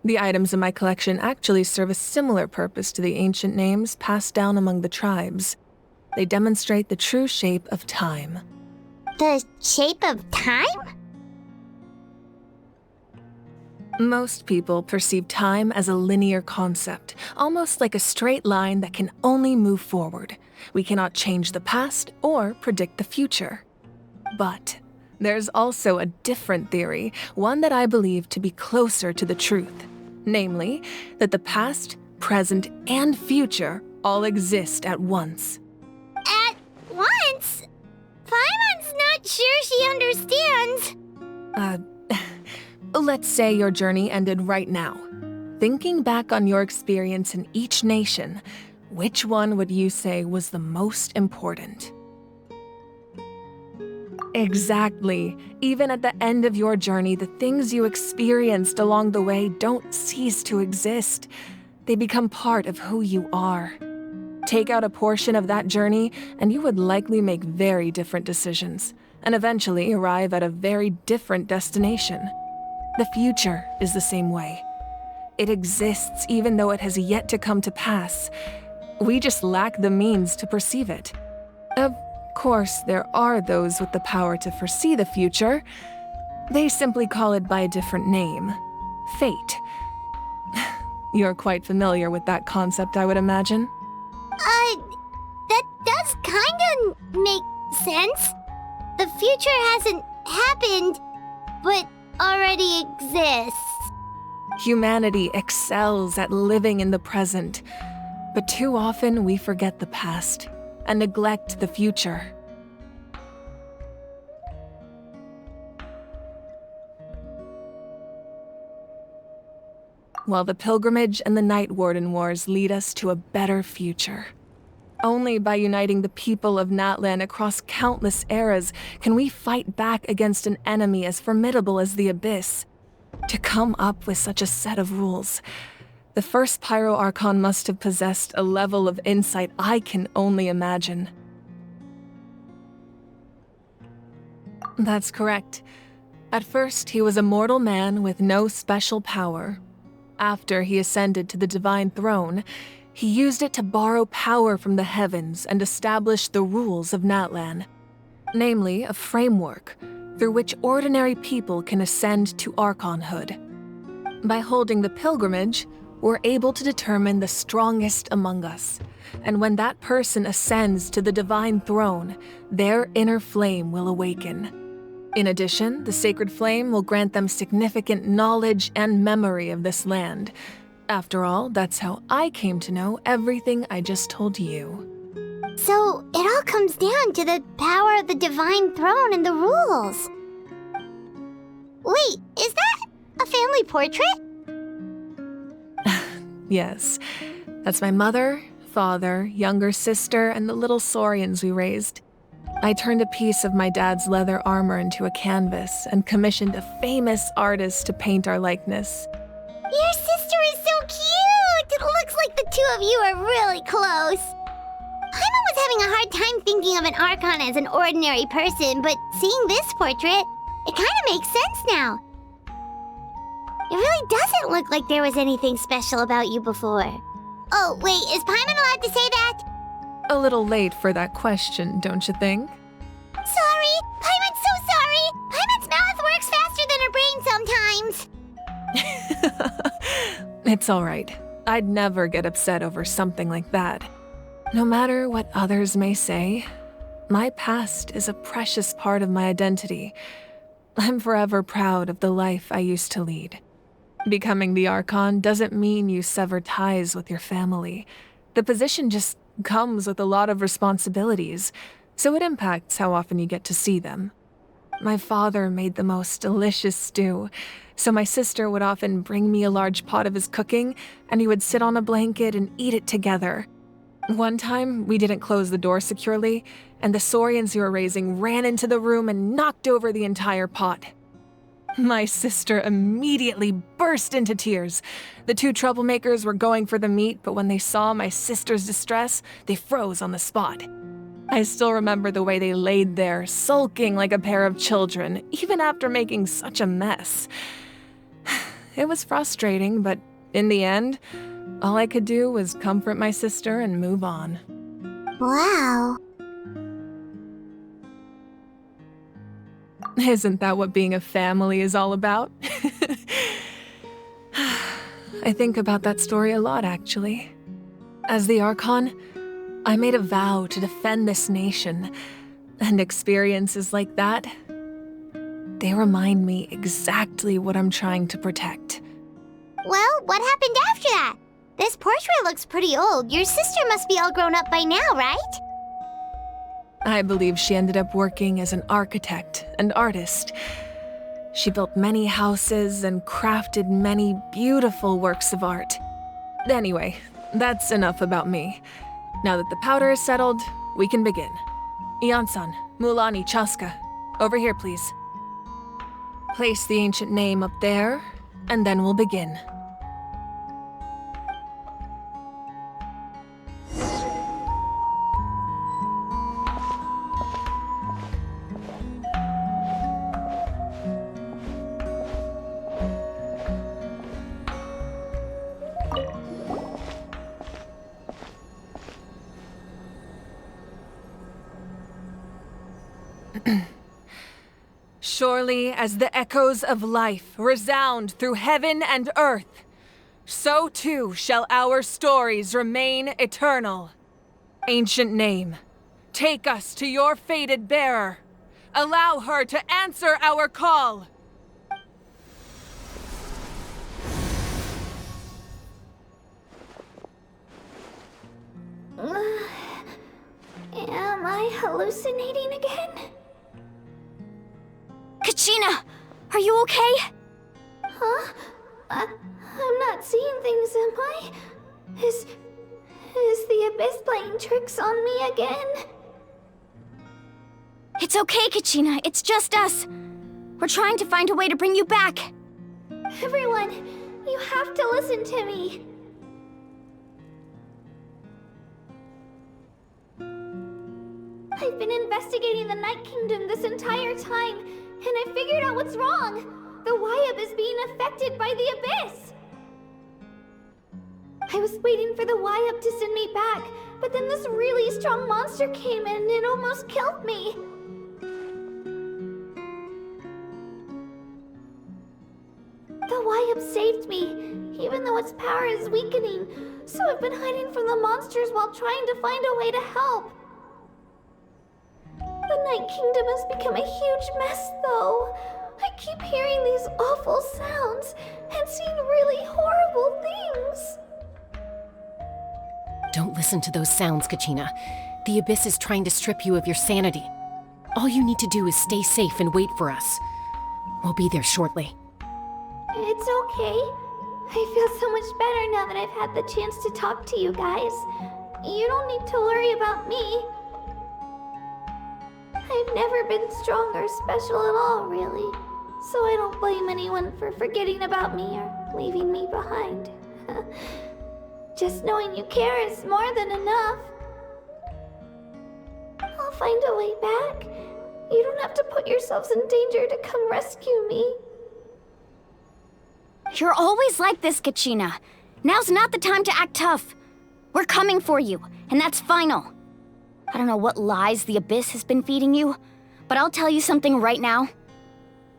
The items in my collection actually serve a similar purpose to the ancient names passed down among the tribes. They demonstrate the true shape of time. The shape of time? Most people perceive time as a linear concept, almost like a straight line that can only move forward. We cannot change the past or predict the future. But there's also a different theory, one that I believe to be closer to the truth. Namely, that the past, present, and future all exist at once. At once? Paimon's not sure she understands. Let's say your journey ended right now. Thinking back on your experience in each nation, which one would you say was the most important? Exactly. Even at the end of your journey, the things you experienced along the way don't cease to exist. They become part of who you are. Take out a portion of that journey, and you would likely make very different decisions, and eventually arrive at a very different destination. The future is the same way. It exists even though it has yet to come to pass. We just lack the means to perceive it. Of course, there are those with the power to foresee the future. They simply call it by a different name. Fate. You're quite familiar with that concept, I would imagine. That does kinda make sense. The future hasn't happened, but already exists. Humanity excels at living in the present, but too often we forget the past and neglect the future. While the pilgrimage and the Night Warden Wars lead us to a better future. Only by uniting the people of Natlan across countless eras can we fight back against an enemy as formidable as the Abyss. To come up with such a set of rules, the first Pyro Archon must have possessed a level of insight I can only imagine. That's correct. At first, he was a mortal man with no special power. After he ascended to the Divine Throne, he used it to borrow power from the heavens and establish the rules of Natlan. Namely, a framework through which ordinary people can ascend to Archonhood. By holding the pilgrimage, we're able to determine the strongest among us, and when that person ascends to the Divine Throne, their inner flame will awaken. In addition, the sacred flame will grant them significant knowledge and memory of this land. After all, that's how I came to know everything I just told you. So, it all comes down to the power of the Divine Throne and the rules. Wait, is that a family portrait? Yes, that's my mother, father, younger sister, and the little saurians we raised. I turned a piece of my dad's leather armor into a canvas and commissioned a famous artist to paint our likeness. Your sister is so cute! It looks like the two of you are really close. Paimon was having a hard time thinking of an Archon as an ordinary person, but seeing this portrait, it kind of makes sense now. It really doesn't look like there was anything special about you before. Oh, wait, is Paimon allowed to say that? A little late for that question, don't you think? Sorry! Paimon's so sorry! Paimon's mouth works faster than her brain sometimes! It's all right. I'd never get upset over something like that. No matter what others may say, my past is a precious part of my identity. I'm forever proud of the life I used to lead. Becoming the Archon doesn't mean you sever ties with your family. The position just comes with a lot of responsibilities, so it impacts how often you get to see them. My father made the most delicious stew, so my sister would often bring me a large pot of his cooking, and we would sit on a blanket and eat it together. One time, we didn't close the door securely, and the saurians we were raising ran into the room and knocked over the entire pot. My sister immediately burst into tears. The two troublemakers were going for the meat, but when they saw my sister's distress, they froze on the spot. I still remember the way they laid there, sulking like a pair of children, even after making such a mess. it was frustrating, but in the end, all I could do was comfort my sister and move on. Wow. Isn't that what being a family is all about? I think about that story a lot, actually. As the Archon, I made a vow to defend this nation, and experiences like that, they remind me exactly what I'm trying to protect. Well, what happened after that? This portrait looks pretty old. Your sister must be all grown up by now, right? I believe she ended up working as an architect and artist. She built many houses and crafted many beautiful works of art. Anyway, that's enough about me. Now that the powder is settled, we can begin. Ian-san, Mulani, Chaska, over here, please. Place the ancient name up there, and then we'll begin. Surely as the echoes of life resound through heaven and earth, so too shall our stories remain eternal. Ancient name, take us to your fated bearer. Allow her to answer our call. Am I hallucinating again? Kachina, are you okay? Huh? I'm not seeing things, am I? Is the Abyss playing tricks on me again? It's okay, Kachina. It's just us. We're trying to find a way to bring you back. Everyone, you have to listen to me. I've been investigating the Night Kingdom this entire time, and I figured out what's wrong. The Wyab is being affected by the Abyss. I was waiting for the Wyab to send me back, but then this really strong monster came in and it almost killed me. The Wyab saved me, even though its power is weakening, so I've been hiding from the monsters while trying to find a way to help. The Night Kingdom has become a huge mess, though. I keep hearing these awful sounds and seeing really horrible things. Don't listen to those sounds, Kachina. The Abyss is trying to strip you of your sanity. All you need to do is stay safe and wait for us. We'll be there shortly. It's okay. I feel so much better now that I've had the chance to talk to you guys. You don't need to worry about me. I've never been strong or special at all, really. So I don't blame anyone for forgetting about me or leaving me behind. Just knowing you care is more than enough. I'll find a way back. You don't have to put yourselves in danger to come rescue me. You're always like this, Kachina. Now's not the time to act tough. We're coming for you, and that's final. I don't know what lies the Abyss has been feeding you, but I'll tell you something right now.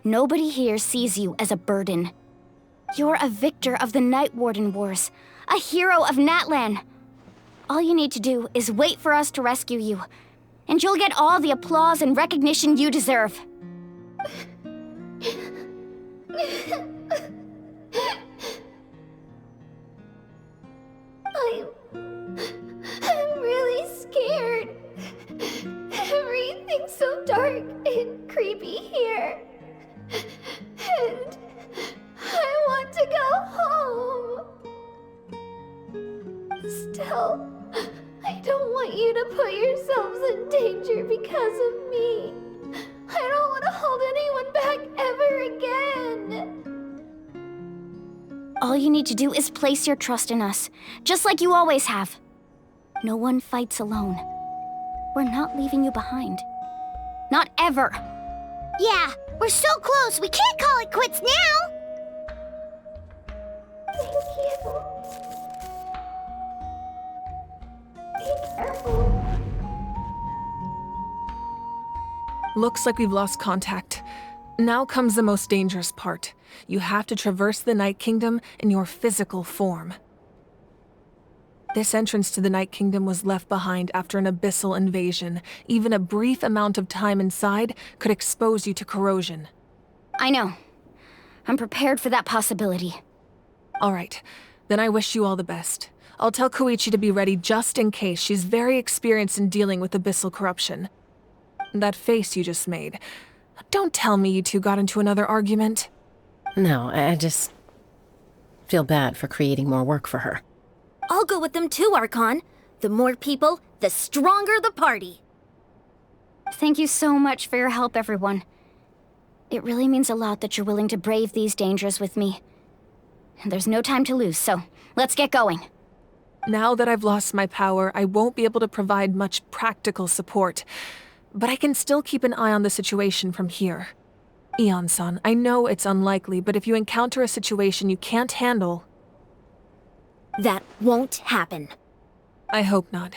Nobody here sees you as a burden. You're a victor of the Night Warden Wars, a hero of Natlan. All you need to do is wait for us to rescue you, and you'll get all the applause and recognition you deserve. I'm really scared. Everything's so dark and creepy here. And I want to go home. Still, I don't want you to put yourselves in danger because of me. I don't want to hold anyone back ever again. All you need to do is place your trust in us, just like you always have. No one fights alone. We're not leaving you behind. Not ever. Yeah, we're so close. We can't call it quits now. Looks like we've lost contact. Now comes the most dangerous part. You have to traverse the Night Kingdom in your physical form. This entrance to the Night Kingdom was left behind after an abyssal invasion. Even a brief amount of time inside could expose you to corrosion. I know. I'm prepared for that possibility. All right, then I wish you all the best. I'll tell Koichi to be ready just in case. She's very experienced in dealing with abyssal corruption. That face you just made. Don't tell me you two got into another argument. No, I just feel bad for creating more work for her. I'll go with them too, Archon. The more people, the stronger the party. Thank you so much for your help, everyone. It really means a lot that you're willing to brave these dangers with me. And there's no time to lose, so let's get going. Now that I've lost my power, I won't be able to provide much practical support. But I can still keep an eye on the situation from here. Eon-san, I know it's unlikely, but if you encounter a situation you can't handle... That won't happen. I hope not.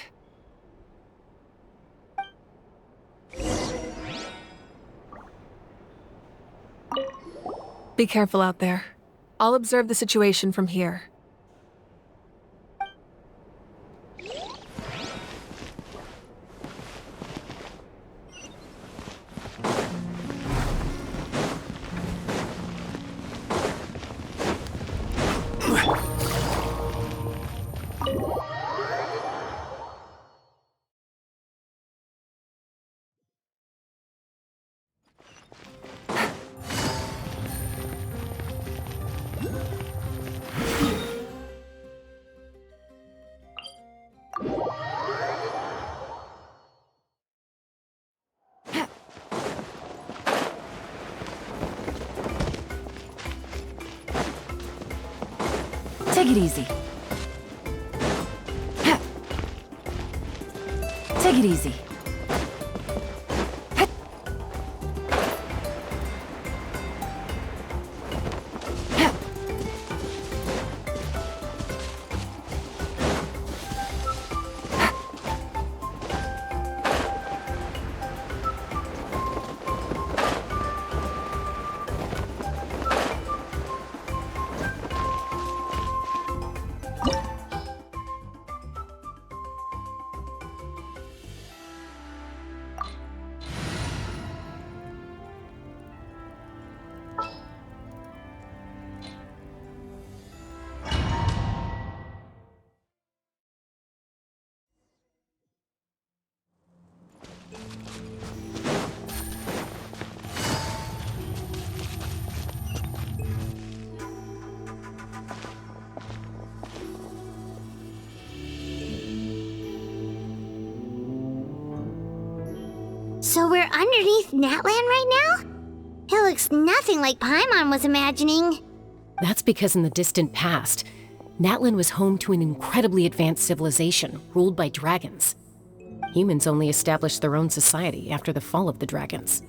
Be careful out there. I'll observe the situation from here. Take it easy. Take it easy. So we're underneath Natlan right now? It looks nothing like Paimon was imagining. That's because in the distant past, Natlan was home to an incredibly advanced civilization ruled by dragons. Humans only established their own society after the fall of the dragons.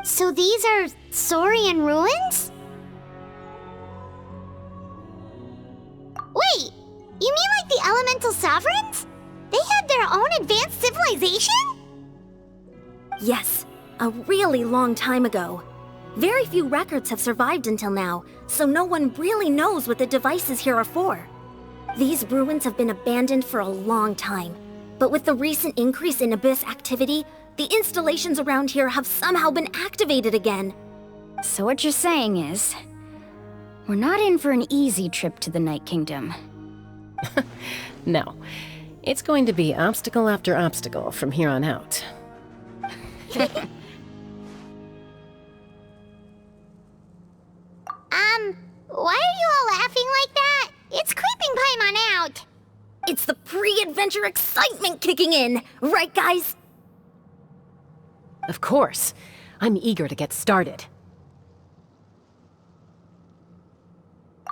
So these are Saurian ruins? Wait, you mean like the elemental sovereigns? They had their own advanced civilization? Yes, a really long time ago. Very few records have survived until now, so no one really knows what the devices here are for. These ruins have been abandoned for a long time, but with the recent increase in Abyss activity, the installations around here have somehow been activated again. So what you're saying is, we're not in for an easy trip to the Night Kingdom. No, it's going to be obstacle after obstacle from here on out. Why are you all laughing like that? It's creeping Paimon out. It's the pre-adventure excitement kicking in, right guys? Of course. I'm eager to get started.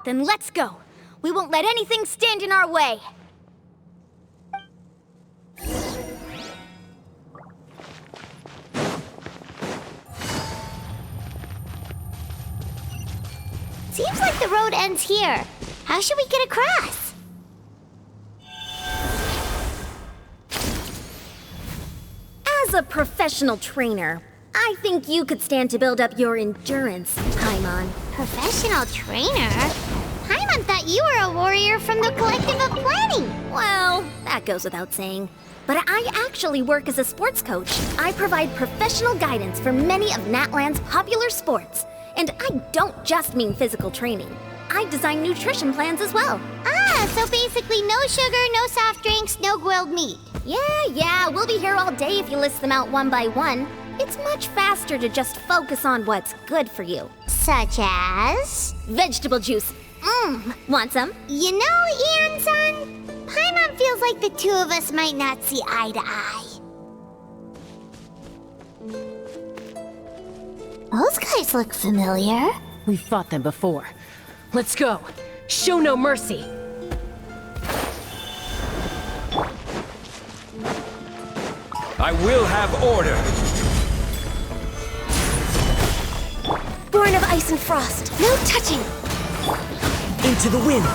Then let's go. We won't let anything stand in our way. Seems like the road ends here. How should we get across? As a professional trainer, I think you could stand to build up your endurance, Paimon. Professional trainer? Paimon thought you were a warrior from the Collective of Planning. Well, that goes without saying. But I actually work as a sports coach. I provide professional guidance for many of Natlan's popular sports. And I don't just mean physical training. I design nutrition plans as well. Ah, so basically no sugar, no soft drinks, no grilled meat. Yeah, we'll be here all day if you list them out one by one. It's much faster to just focus on what's good for you. Such as? Vegetable juice. Want some? You know, Ian-san, Paimon feels like the two of us might not see eye to eye. Those guys look familiar. We've fought them before. Let's go. Show no mercy. I will have order. Born of ice and frost. No touching. Into the wind.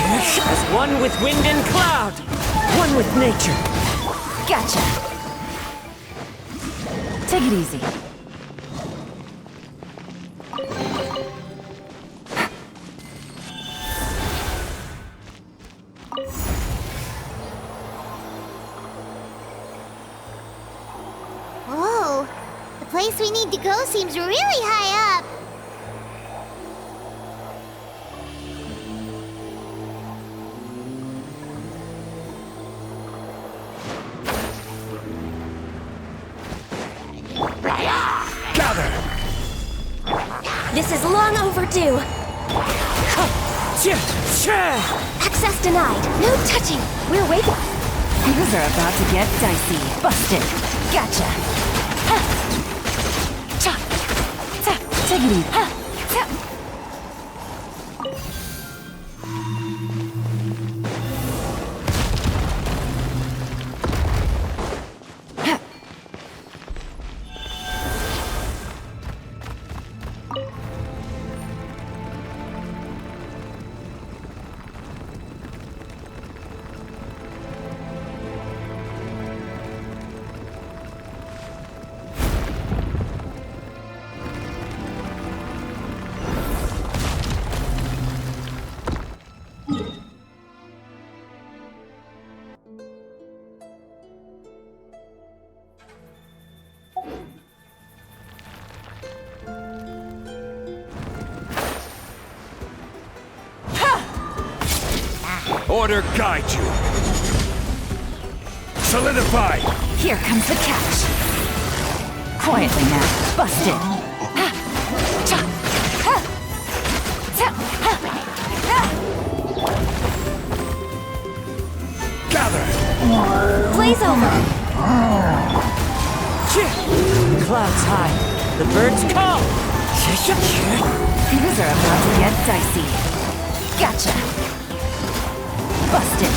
As one with wind and cloud. One with nature. Gotcha. Take it easy. Whoa, the place we need to go seems really high up. This is long overdue. Access denied. No touching. We're waiting. Things are about to get dicey. Busted. Gotcha. Take it easy. Order guide you. Solidify. Here comes the catch. Quietly now. Busted. Gather. Blaze over. Clouds high. The birds call. Things are about to get dicey. Gotcha. Busted.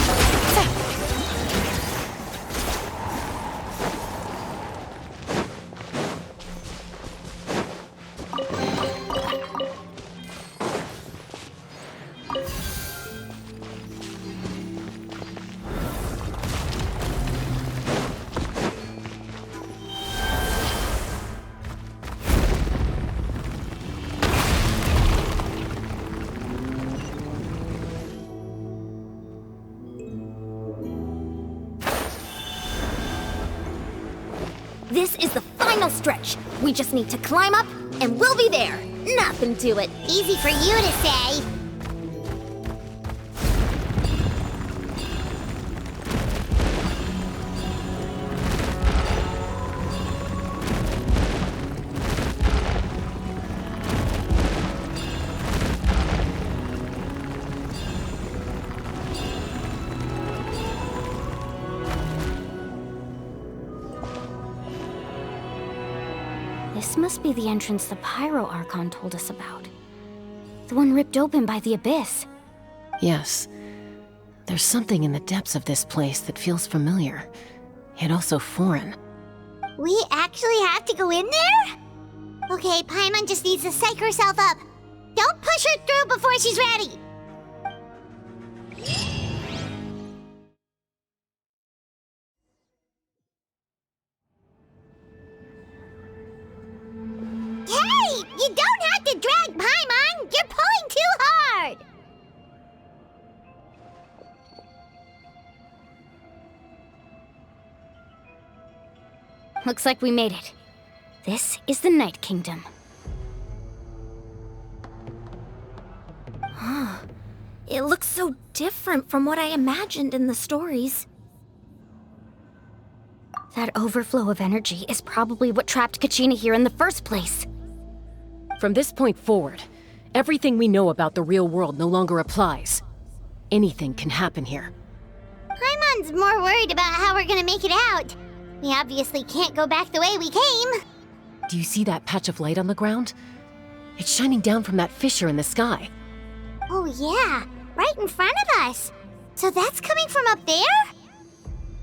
This is the final stretch. We just need to climb up, and we'll be there. Nothing to it. Easy for you to say. This must be the entrance the Pyro Archon told us about. The one ripped open by the Abyss. Yes. There's something in the depths of this place that feels familiar, yet also foreign. We actually have to go in there? Okay, Paimon just needs to psych herself up. Don't push her through before she's ready. looks like we made it. This is the Night Kingdom. It looks so different from what I imagined in the stories. That overflow of energy is probably what trapped Kachina here in the first place. From this point forward, everything we know about the real world no longer applies. Anything can happen here. Paimon's more worried about how we're gonna make it out. We obviously can't go back the way we came. Do you see that patch of light on the ground? It's shining down from that fissure in the sky. Oh yeah, right in front of us. So that's coming from up there?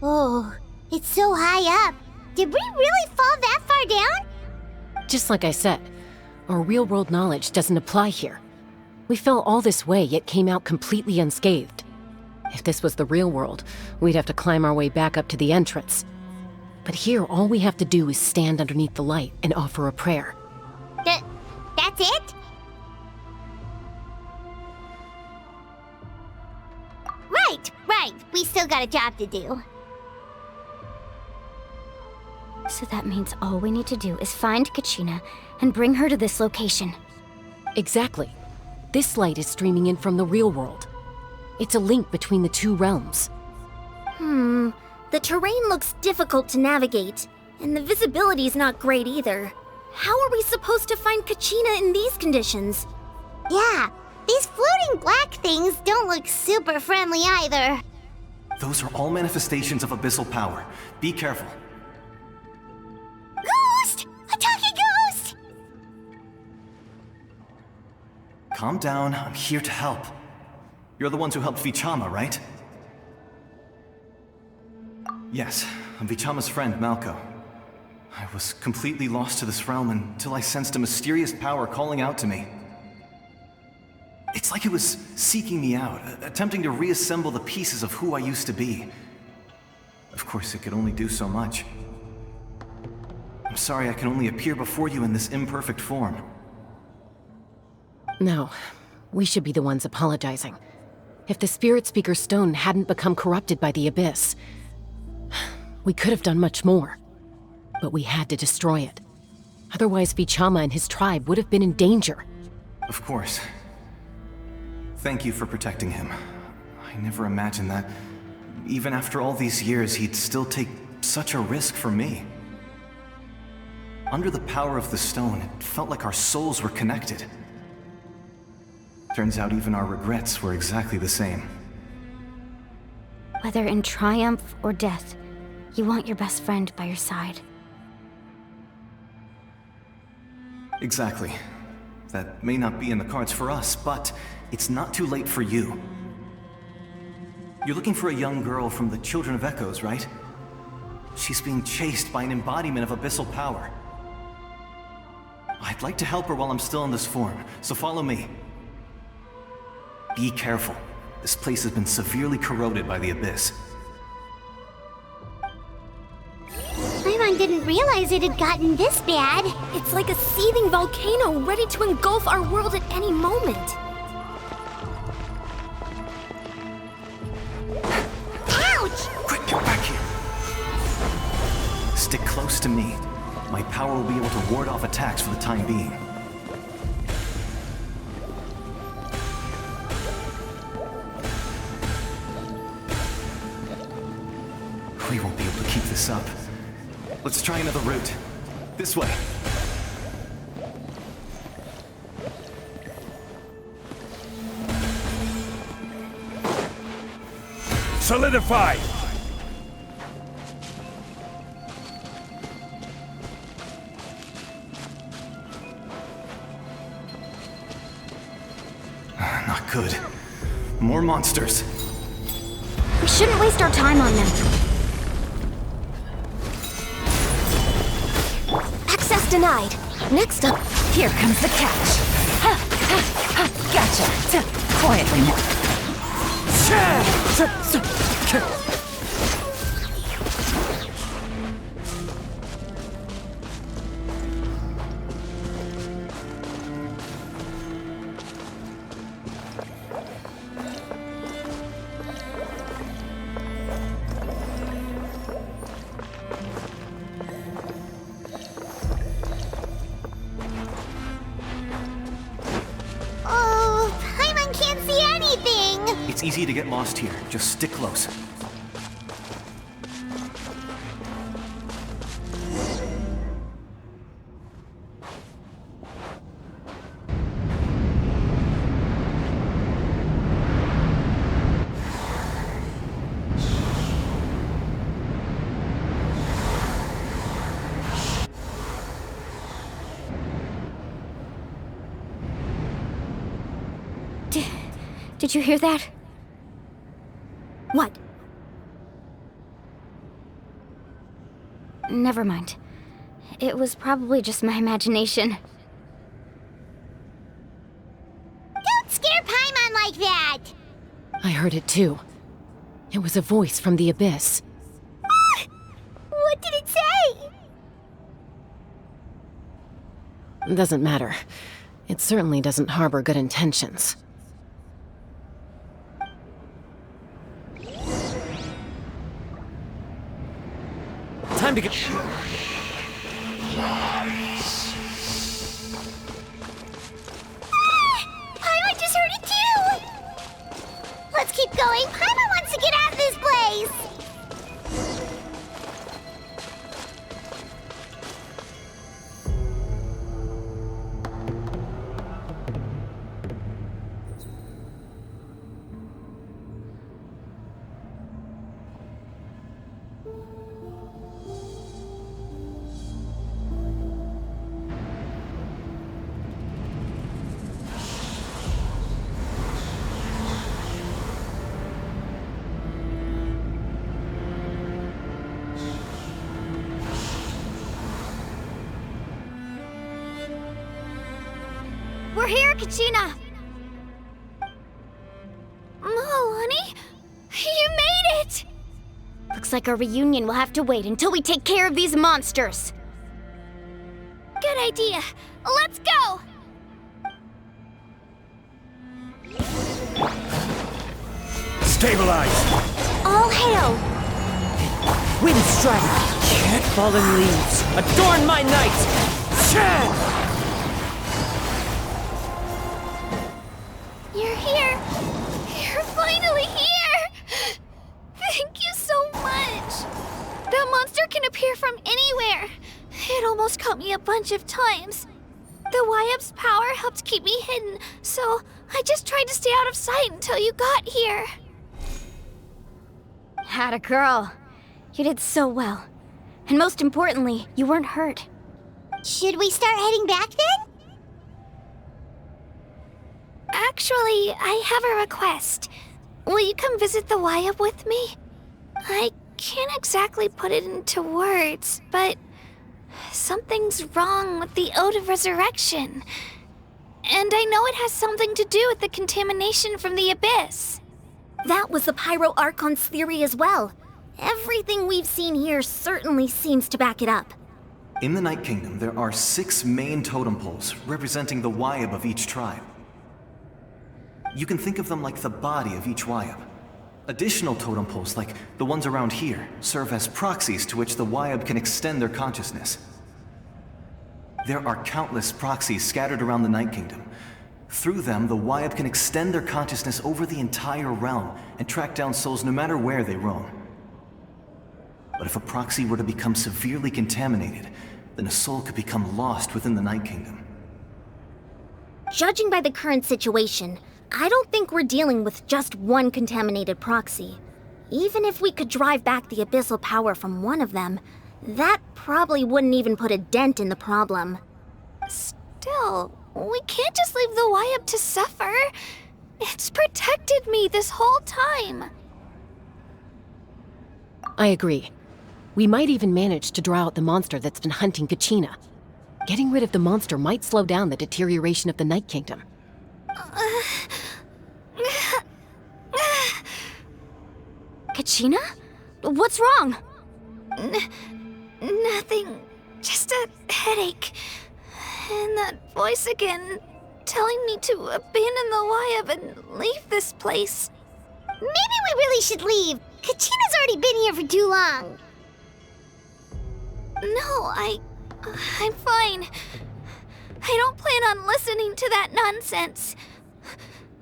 Oh, it's so high up. Did we really fall that far down? Just like I said, our real-world knowledge doesn't apply here. We fell all this way, yet came out completely unscathed. If this was the real world, we'd have to climb our way back up to the entrance. But here, all we have to do is stand underneath the light and offer a prayer. That's it? Right. We still got a job to do. So that means all we need to do is find Kachina and bring her to this location. Exactly. This light is streaming in from the real world. It's a link between the two realms. The terrain looks difficult to navigate, and the visibility's not great either. How are we supposed to find Kachina in these conditions? Yeah, these floating black things don't look super friendly either. Those are all manifestations of abyssal power. Be careful. Ghost! A talking ghost! Calm down, I'm here to help. You're the ones who helped Vichama, right? Yes, I'm Vichama's friend, Malko. I was completely lost to this realm until I sensed a mysterious power calling out to me. It's like it was seeking me out, attempting to reassemble the pieces of who I used to be. Of course, it could only do so much. I'm sorry I can only appear before you in this imperfect form. No, we should be the ones apologizing. If the Spirit Speaker's stone hadn't become corrupted by the Abyss, we could have done much more. But we had to destroy it. Otherwise, Vichama and his tribe would have been in danger. Of course. Thank you for protecting him. I never imagined that, even after all these years, he'd still take such a risk for me. Under the power of the stone, it felt like our souls were connected. Turns out even our regrets were exactly the same. Whether in triumph or death, you want your best friend by your side. Exactly. That may not be in the cards for us, but it's not too late for you. You're looking for a young girl from the Children of Echoes, right? She's being chased by an embodiment of abyssal power. I'd like to help her while I'm still in this form, so follow me. Be careful. This place has been severely corroded by the Abyss. Paimon didn't realize it had gotten this bad. It's like a seething volcano ready to engulf our world at any moment. Ouch! Quick, get back here! Stick close to me. My power will be able to ward off attacks for the time being. We won't be able to keep this up. Let's try another route. This way. Solidify! Not good. More monsters. We shouldn't waste our time on them. Access denied. Next up, Here comes the catch. Ha, ha, ha, gotcha. Quietly now. It's easy to get lost here. Just stick close. Did you hear that? What? Never mind. It was probably just my imagination. Don't scare Paimon like that! I heard it too. It was a voice from the abyss. What did it say? Doesn't matter. It certainly doesn't harbor good intentions. Time to get... Paimon just heard it too! Let's keep going. Paimon wants to get out of this place! We're here, Kachina! Oh, honey? You made it! Looks like our reunion will have to wait until we take care of these monsters. Good idea. Let's go! Stabilize! All hail! Wind strike! Fallen leaves, adorn my night! Shed! You're here! You're finally here! Thank you so much! That monster can appear from anywhere. It almost caught me a bunch of times. The Wyab's power helped keep me hidden, so I just tried to stay out of sight until you got here. Atta girl. You did so well. And most importantly, you weren't hurt. Should we start heading back then? Actually, I have a request. Will you come visit the Wyab with me? I can't exactly put it into words, but something's wrong with the Ode of Resurrection. And I know it has something to do with the contamination from the Abyss. That was the Pyro Archon's theory as well. Everything we've seen here certainly seems to back it up. In the Night Kingdom, there are 6 main totem poles representing the Wyab of each tribe. You can think of them like the body of each Wyab. Additional totem poles, like the ones around here, serve as proxies to which the Wyab can extend their consciousness. There are countless proxies scattered around the Night Kingdom. Through them, the Wyab can extend their consciousness over the entire realm and track down souls no matter where they roam. But if a proxy were to become severely contaminated, then a soul could become lost within the Night Kingdom. Judging by the current situation, I don't think we're dealing with just one contaminated proxy. Even if we could drive back the abyssal power from one of them, that probably wouldn't even put a dent in the problem. Still, we can't just leave the Wyab to suffer. It's protected me this whole time. I agree. We might even manage to draw out the monster that's been hunting Kachina. Getting rid of the monster might slow down the deterioration of the Night Kingdom. Kachina? What's wrong? Nothing. Just a headache. And that voice again, telling me to abandon the Wyab and leave this place. Maybe we really should leave. Kachina's already been here for too long. No, I'm fine. I don't plan on listening to that nonsense.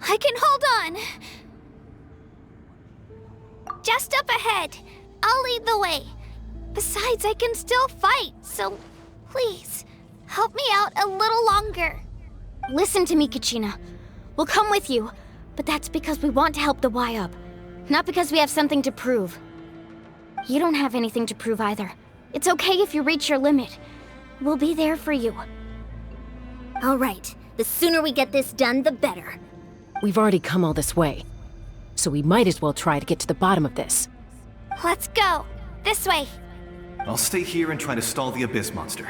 I can hold on. just up ahead. I'll lead the way. Besides, I can still fight, so please, help me out a little longer. Listen to me, Kachina. We'll come with you, but that's because we want to help the Y up, not because we have something to prove. You don't have anything to prove either. It's okay if you reach your limit. We'll be there for you. All right, the sooner we get this done, the better. We've already come all this way, so we might as well try to get to the bottom of this. Let's go. This way. I'll stay here and try to stall the Abyss monster.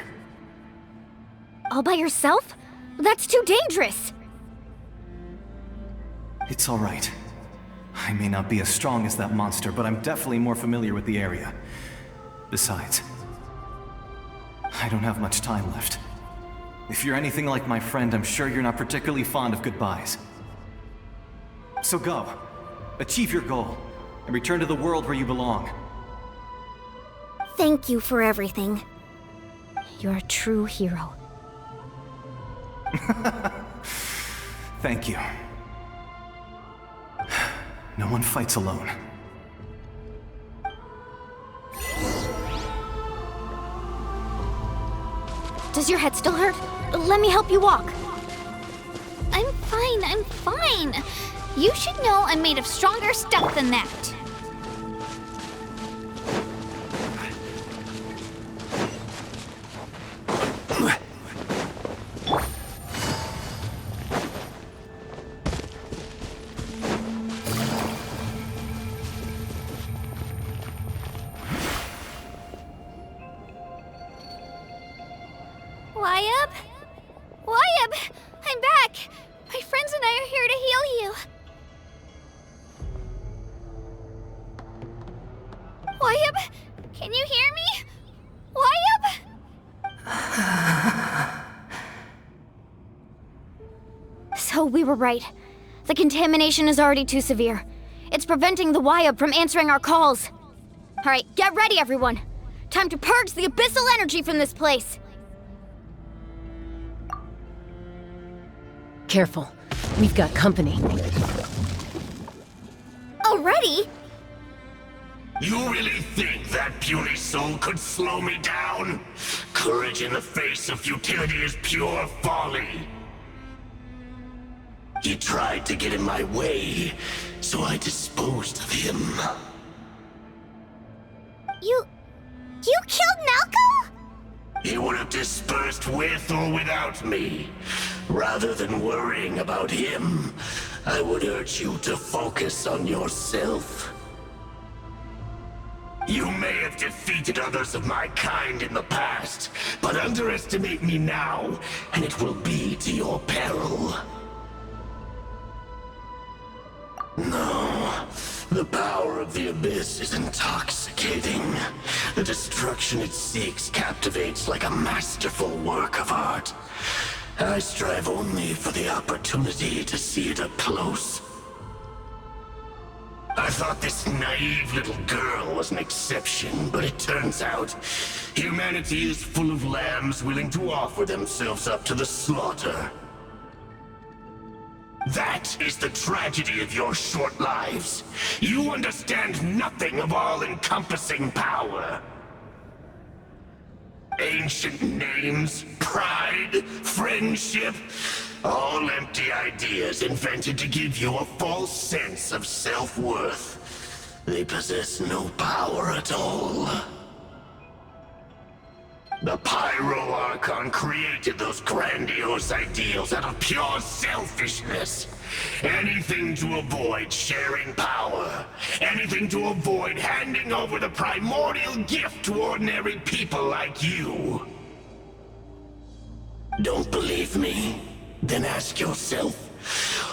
All by yourself? That's too dangerous! It's all right. I may not be as strong as that monster, but I'm definitely more familiar with the area. Besides, I don't have much time left. If you're anything like my friend, I'm sure you're not particularly fond of goodbyes. So go. Achieve your goal, and return to the world where you belong. Thank you for everything. You're a true hero. Thank you. No one fights alone. Does your head still hurt? Let me help you walk. I'm fine. You should know I'm made of stronger stuff than that. Wyabb! I'm back! My friends and I are here to heal you. Wyabb, can you hear me? Wyabb? So we were right. The contamination is already too severe. It's preventing the Wyabb from answering our calls. Alright, get ready everyone. Time to purge the abyssal energy from this place. Careful. We've got company. Already? You really think that puny soul could slow me down? Courage in the face of futility is pure folly. He tried to get in my way, so I disposed of him. You killed Malco? He would have dispersed with or without me. Rather than worrying about him, I would urge you to focus on yourself. You may have defeated others of my kind in the past, but underestimate me now, and it will be to your peril. No, the power of the Abyss is intoxicating. The destruction it seeks captivates like a masterful work of art. I strive only for the opportunity to see it up close. I thought this naive little girl was an exception, but it turns out humanity is full of lambs willing to offer themselves up to the slaughter. That is the tragedy of your short lives. You understand nothing of all-encompassing power. Ancient names, pride, friendship, all empty ideas invented to give you a false sense of self-worth. They possess no power at all. The Pyro Archon created those grandiose ideals out of pure selfishness. Anything to avoid sharing power. Anything to avoid handing over the primordial gift to ordinary people like you. Don't believe me? Then ask yourself,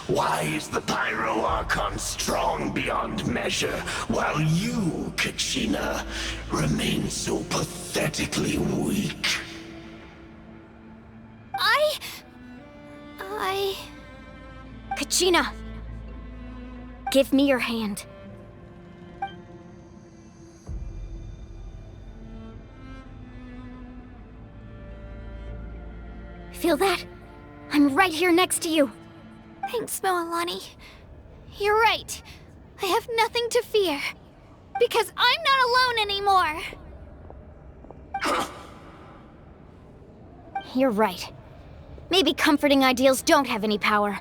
why is the Pyro Archon strong beyond measure, while you, Kachina, remain so pathetically weak? Kachina! Give me your hand. Feel that? I'm right here next to you. Thanks, Moalani. You're right. I have nothing to fear. Because I'm not alone anymore. You're right. Maybe comforting ideals don't have any power.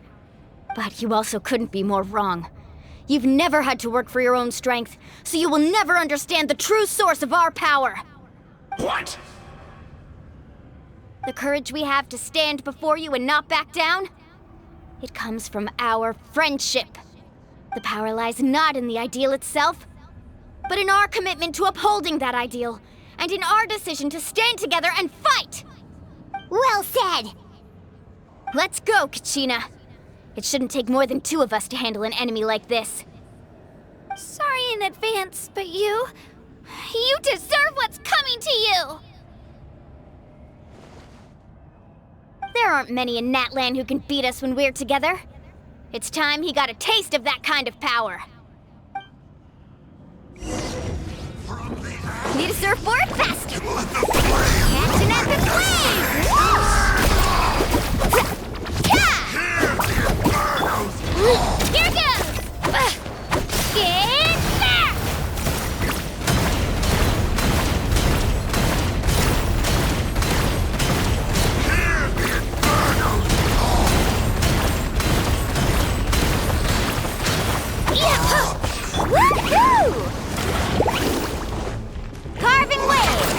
But you also couldn't be more wrong. You've never had to work for your own strength, so you will never understand the true source of our power. What? The courage we have to stand before you and not back down? It comes from our friendship. The power lies not in the ideal itself, but in our commitment to upholding that ideal, and in our decision to stand together and fight! Well said! Let's go, Kachina. It shouldn't take more than 2 of us to handle an enemy like this. Sorry in advance, but you deserve what's coming to you! There aren't many in Natlan who can beat us when we're together. It's time he got a taste of that kind of power. Need a surfboard? Fast! Catching at the flame! Here goes! Get back! Woohoo! Carving waves!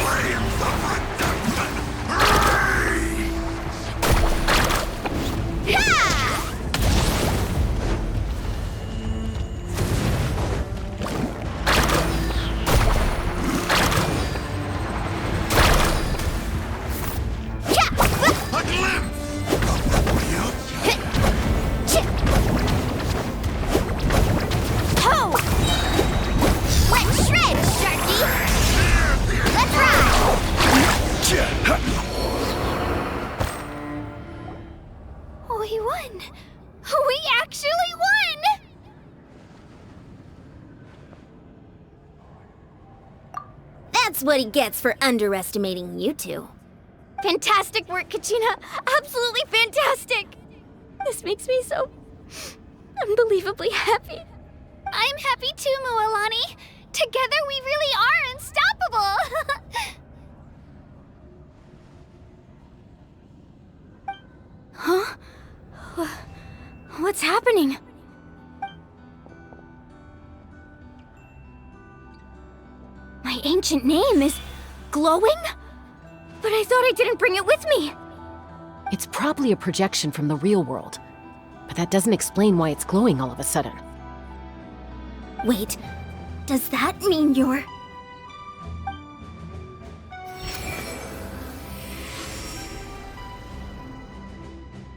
We won! We actually won! That's what he gets for underestimating you two. Fantastic work, Kachina! Absolutely fantastic! This makes me so unbelievably happy. I'm happy too, Mualani. Together we really are unstoppable! Huh? What's happening? My ancient name is glowing? But I thought I didn't bring it with me. It's probably a projection from the real world, but that doesn't explain why it's glowing all of a sudden. Wait, does that mean you're...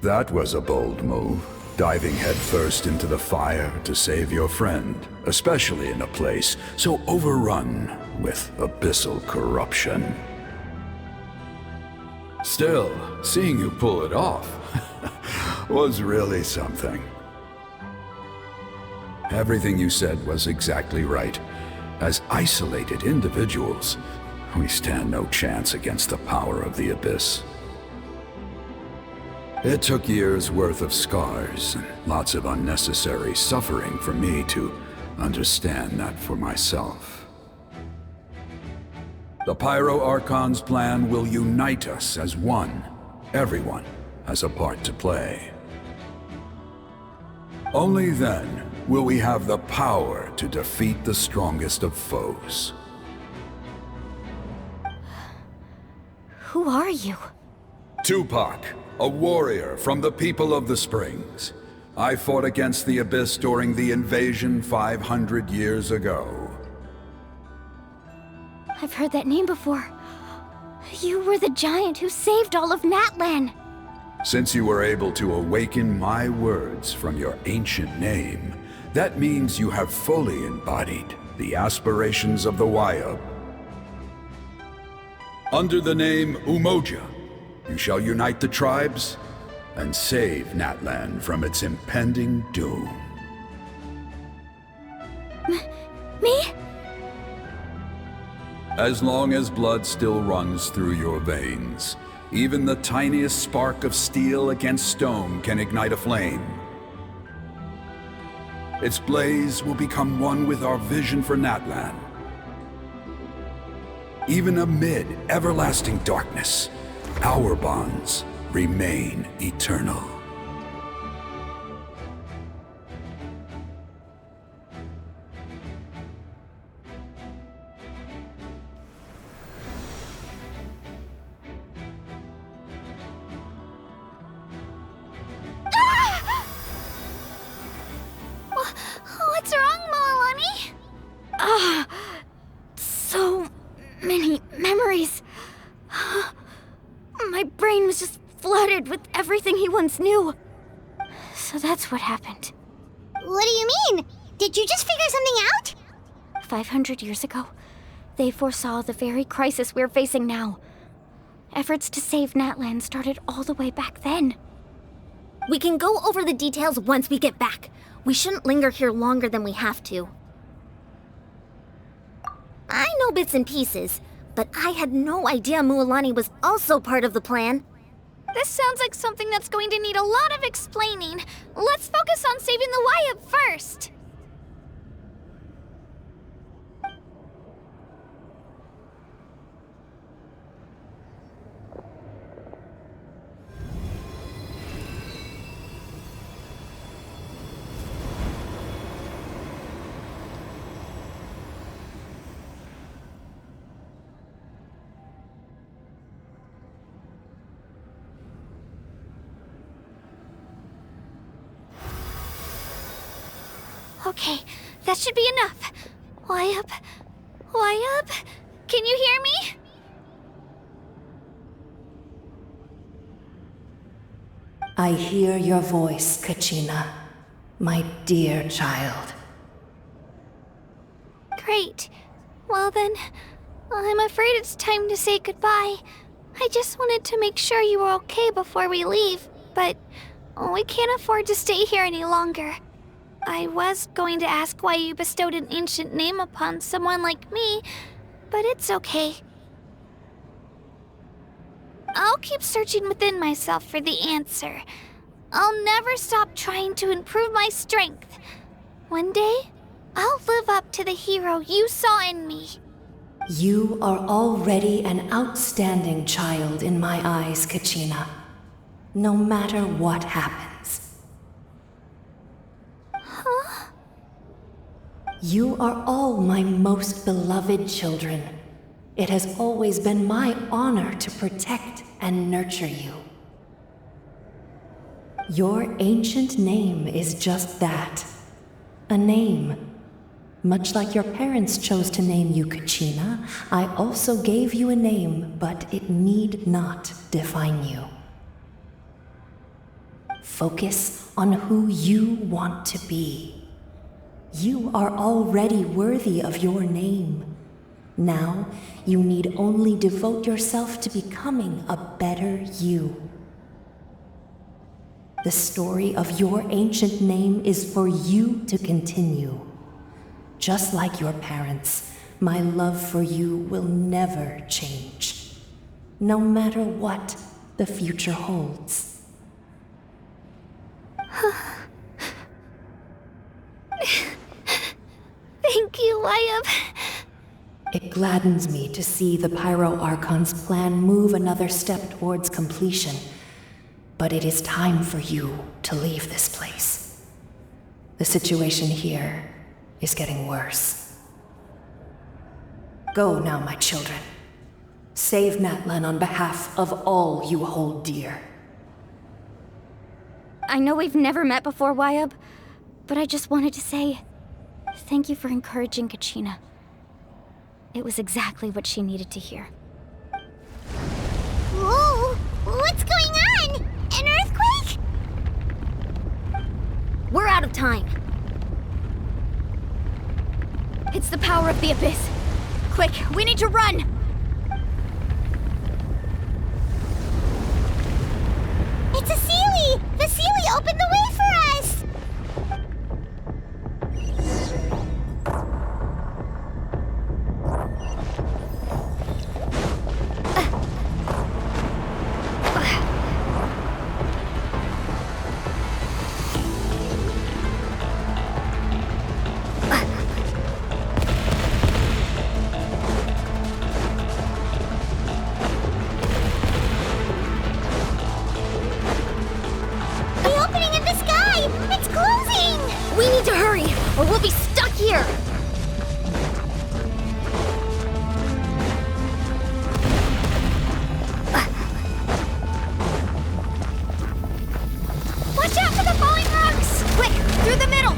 That was a bold move, diving headfirst into the fire to save your friend, especially in a place so overrun with abyssal corruption. Still, seeing you pull it off was really something. Everything you said was exactly right. As isolated individuals, we stand no chance against the power of the Abyss. It took years' worth of scars and lots of unnecessary suffering for me to understand that for myself. The Pyro Archon's plan will unite us as one. Everyone has a part to play. Only then will we have the power to defeat the strongest of foes. Who are you? Tupac, a warrior from the people of the Springs. I fought against the Abyss during the invasion 500 years ago. I've heard that name before. You were the giant who saved all of Natlan. Since you were able to awaken my words from your ancient name, that means you have fully embodied the aspirations of the Wayab. Under the name Umoja, you shall unite the tribes and save Natlan from its impending doom. Me? As long as blood still runs through your veins, even the tiniest spark of steel against stone can ignite a flame. Its blaze will become one with our vision for Natlan, Even amid everlasting darkness, our bonds remain eternal. What's wrong, Moalani? So many memories. My brain was just flooded with everything he once knew. So that's what happened. What do you mean? Did you just figure something out? 500 years ago, they foresaw the very crisis we're facing now. Efforts to save Natlan started all the way back then. We can go over the details once we get back. We shouldn't linger here longer than we have to. I know bits and pieces, but I had no idea Mualani was also part of the plan. This sounds like something that's going to need a lot of explaining. Let's focus on saving the Wyatt first. Okay, that should be enough. Wyatt? Can you hear me? I hear your voice, Kachina, my dear child. Great. Well then, I'm afraid it's time to say goodbye. I just wanted to make sure you were okay before we leave, but we can't afford to stay here any longer. I was going to ask why you bestowed an ancient name upon someone like me, but it's okay. I'll keep searching within myself for the answer. I'll never stop trying to improve my strength. One day, I'll live up to the hero you saw in me. You are already an outstanding child in my eyes, Kachina. No matter what happens. Huh? You are all my most beloved children. It has always been my honor to protect and nurture you. Your ancient name is just that. A name. Much like your parents chose to name you Kachina, I also gave you a name, but it need not define you. Focus on who you want to be. You are already worthy of your name. Now, you need only devote yourself to becoming a better you. The story of your ancient name is for you to continue. Just like your parents, my love for you will never change, no matter what the future holds. Thank you, Wyatt. It gladdens me to see the Pyro Archon's plan move another step towards completion, but it is time for you to leave this place. The situation here is getting worse. Go now, my children. Save Natlan on behalf of all you hold dear. I know we've never met before, Wyatt, but I just wanted to say thank you for encouraging Kachina. It was exactly what she needed to hear. Whoa! What's going on? An earthquake? We're out of time. It's the power of the Abyss. Quick, we need to run! It's a Seelie! The Seelie opened the way for us! here! Watch out for the falling rocks! Quick, through the middle!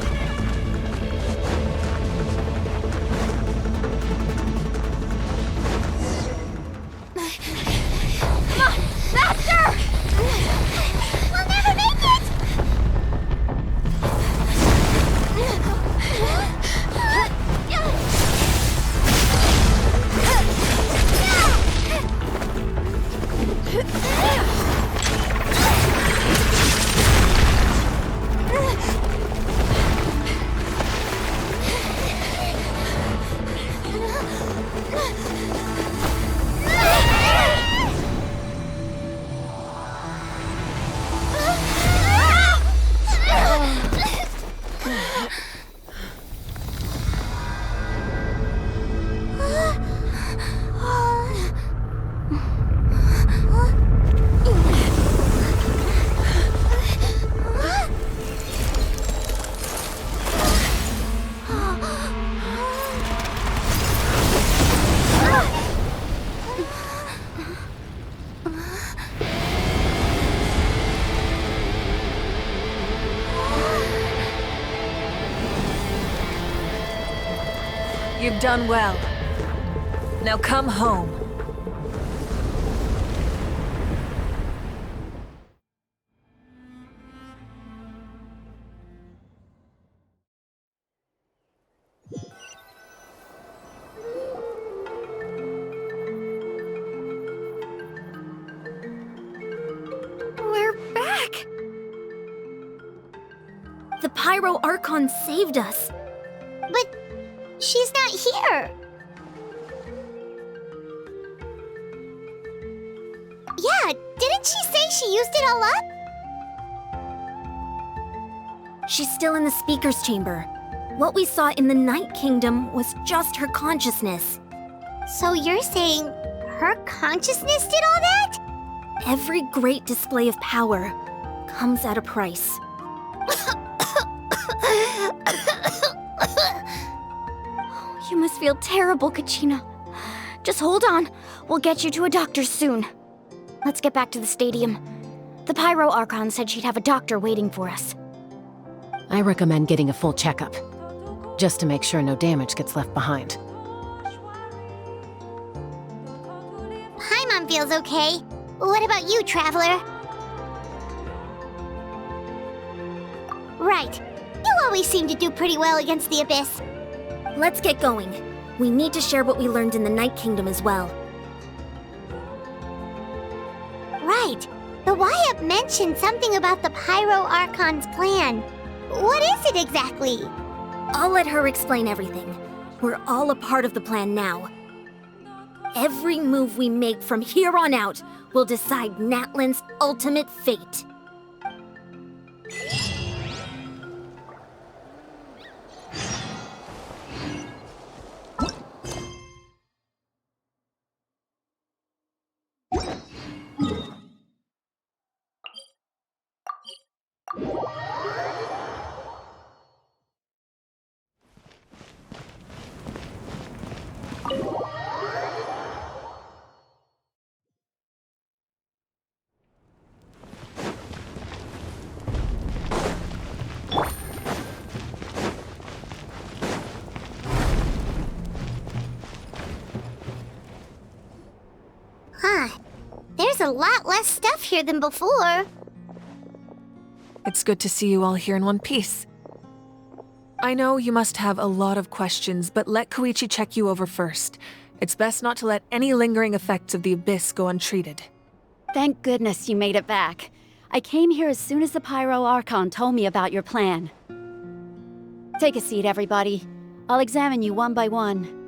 Come on, faster! We'll never make it! You've done well. Now come home. We're back! The Pyro Archon saved us. But she's not here. Yeah, didn't she say she used it all up? She's still in the speaker's chamber. What we saw in the Night Kingdom was just her consciousness. So you're saying her consciousness did all that? Every great display of power comes at a price. You must feel terrible, Kachina. Just hold on. We'll get you to a doctor soon. Let's get back to the stadium. The Pyro Archon said she'd have a doctor waiting for us. I recommend getting a full checkup, just to make sure no damage gets left behind. Paimon feels okay. What about you, Traveler? Right. You always seem to do pretty well against the Abyss. Let's get going. We need to share what we learned in the Night Kingdom as well. Right. The Y-Up mentioned something about the Pyro Archon's plan. What is it exactly? I'll let her explain everything. We're all a part of the plan now. Every move we make from here on out will decide Natlan's ultimate fate. Huh. There's a lot less stuff here than before. It's good to see you all here in one piece. I know you must have a lot of questions, but let Koichi check you over first. It's best not to let any lingering effects of the Abyss go untreated. Thank goodness you made it back. I came here as soon as the Pyro Archon told me about your plan. Take a seat, everybody. I'll examine you one by one.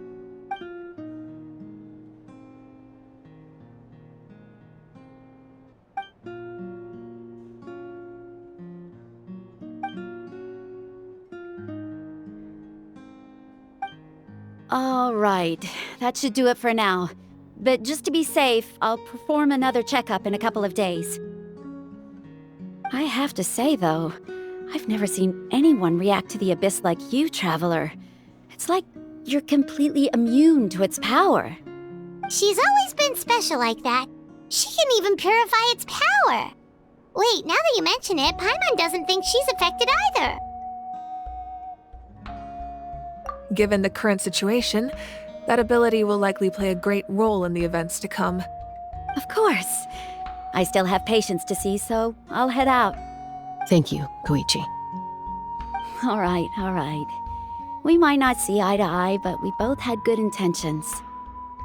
All right, that should do it for now. But just to be safe, I'll perform another checkup in a couple of days. I have to say, though, I've never seen anyone react to the Abyss like you, Traveler. It's like you're completely immune to its power. She's always been special like that. She can even purify its power. Wait, now that you mention it, Paimon doesn't think she's affected either. Given the current situation, that ability will likely play a great role in the events to come. Of course. I still have patients to see, so I'll head out. Thank you, Koichi. All right. We might not see eye to eye, but we both had good intentions.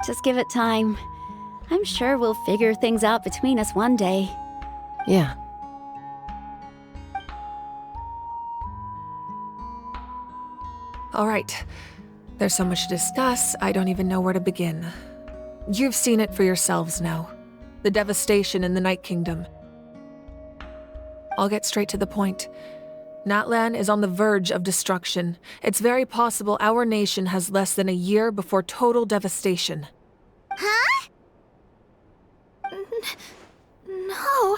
Just give it time. I'm sure we'll figure things out between us one day. Yeah. All right. There's so much to discuss, I don't even know where to begin. You've seen it for yourselves now. The devastation in the Night Kingdom. I'll get straight to the point. Natlan is on the verge of destruction. It's very possible our nation has less than a year before total devastation. Huh? No.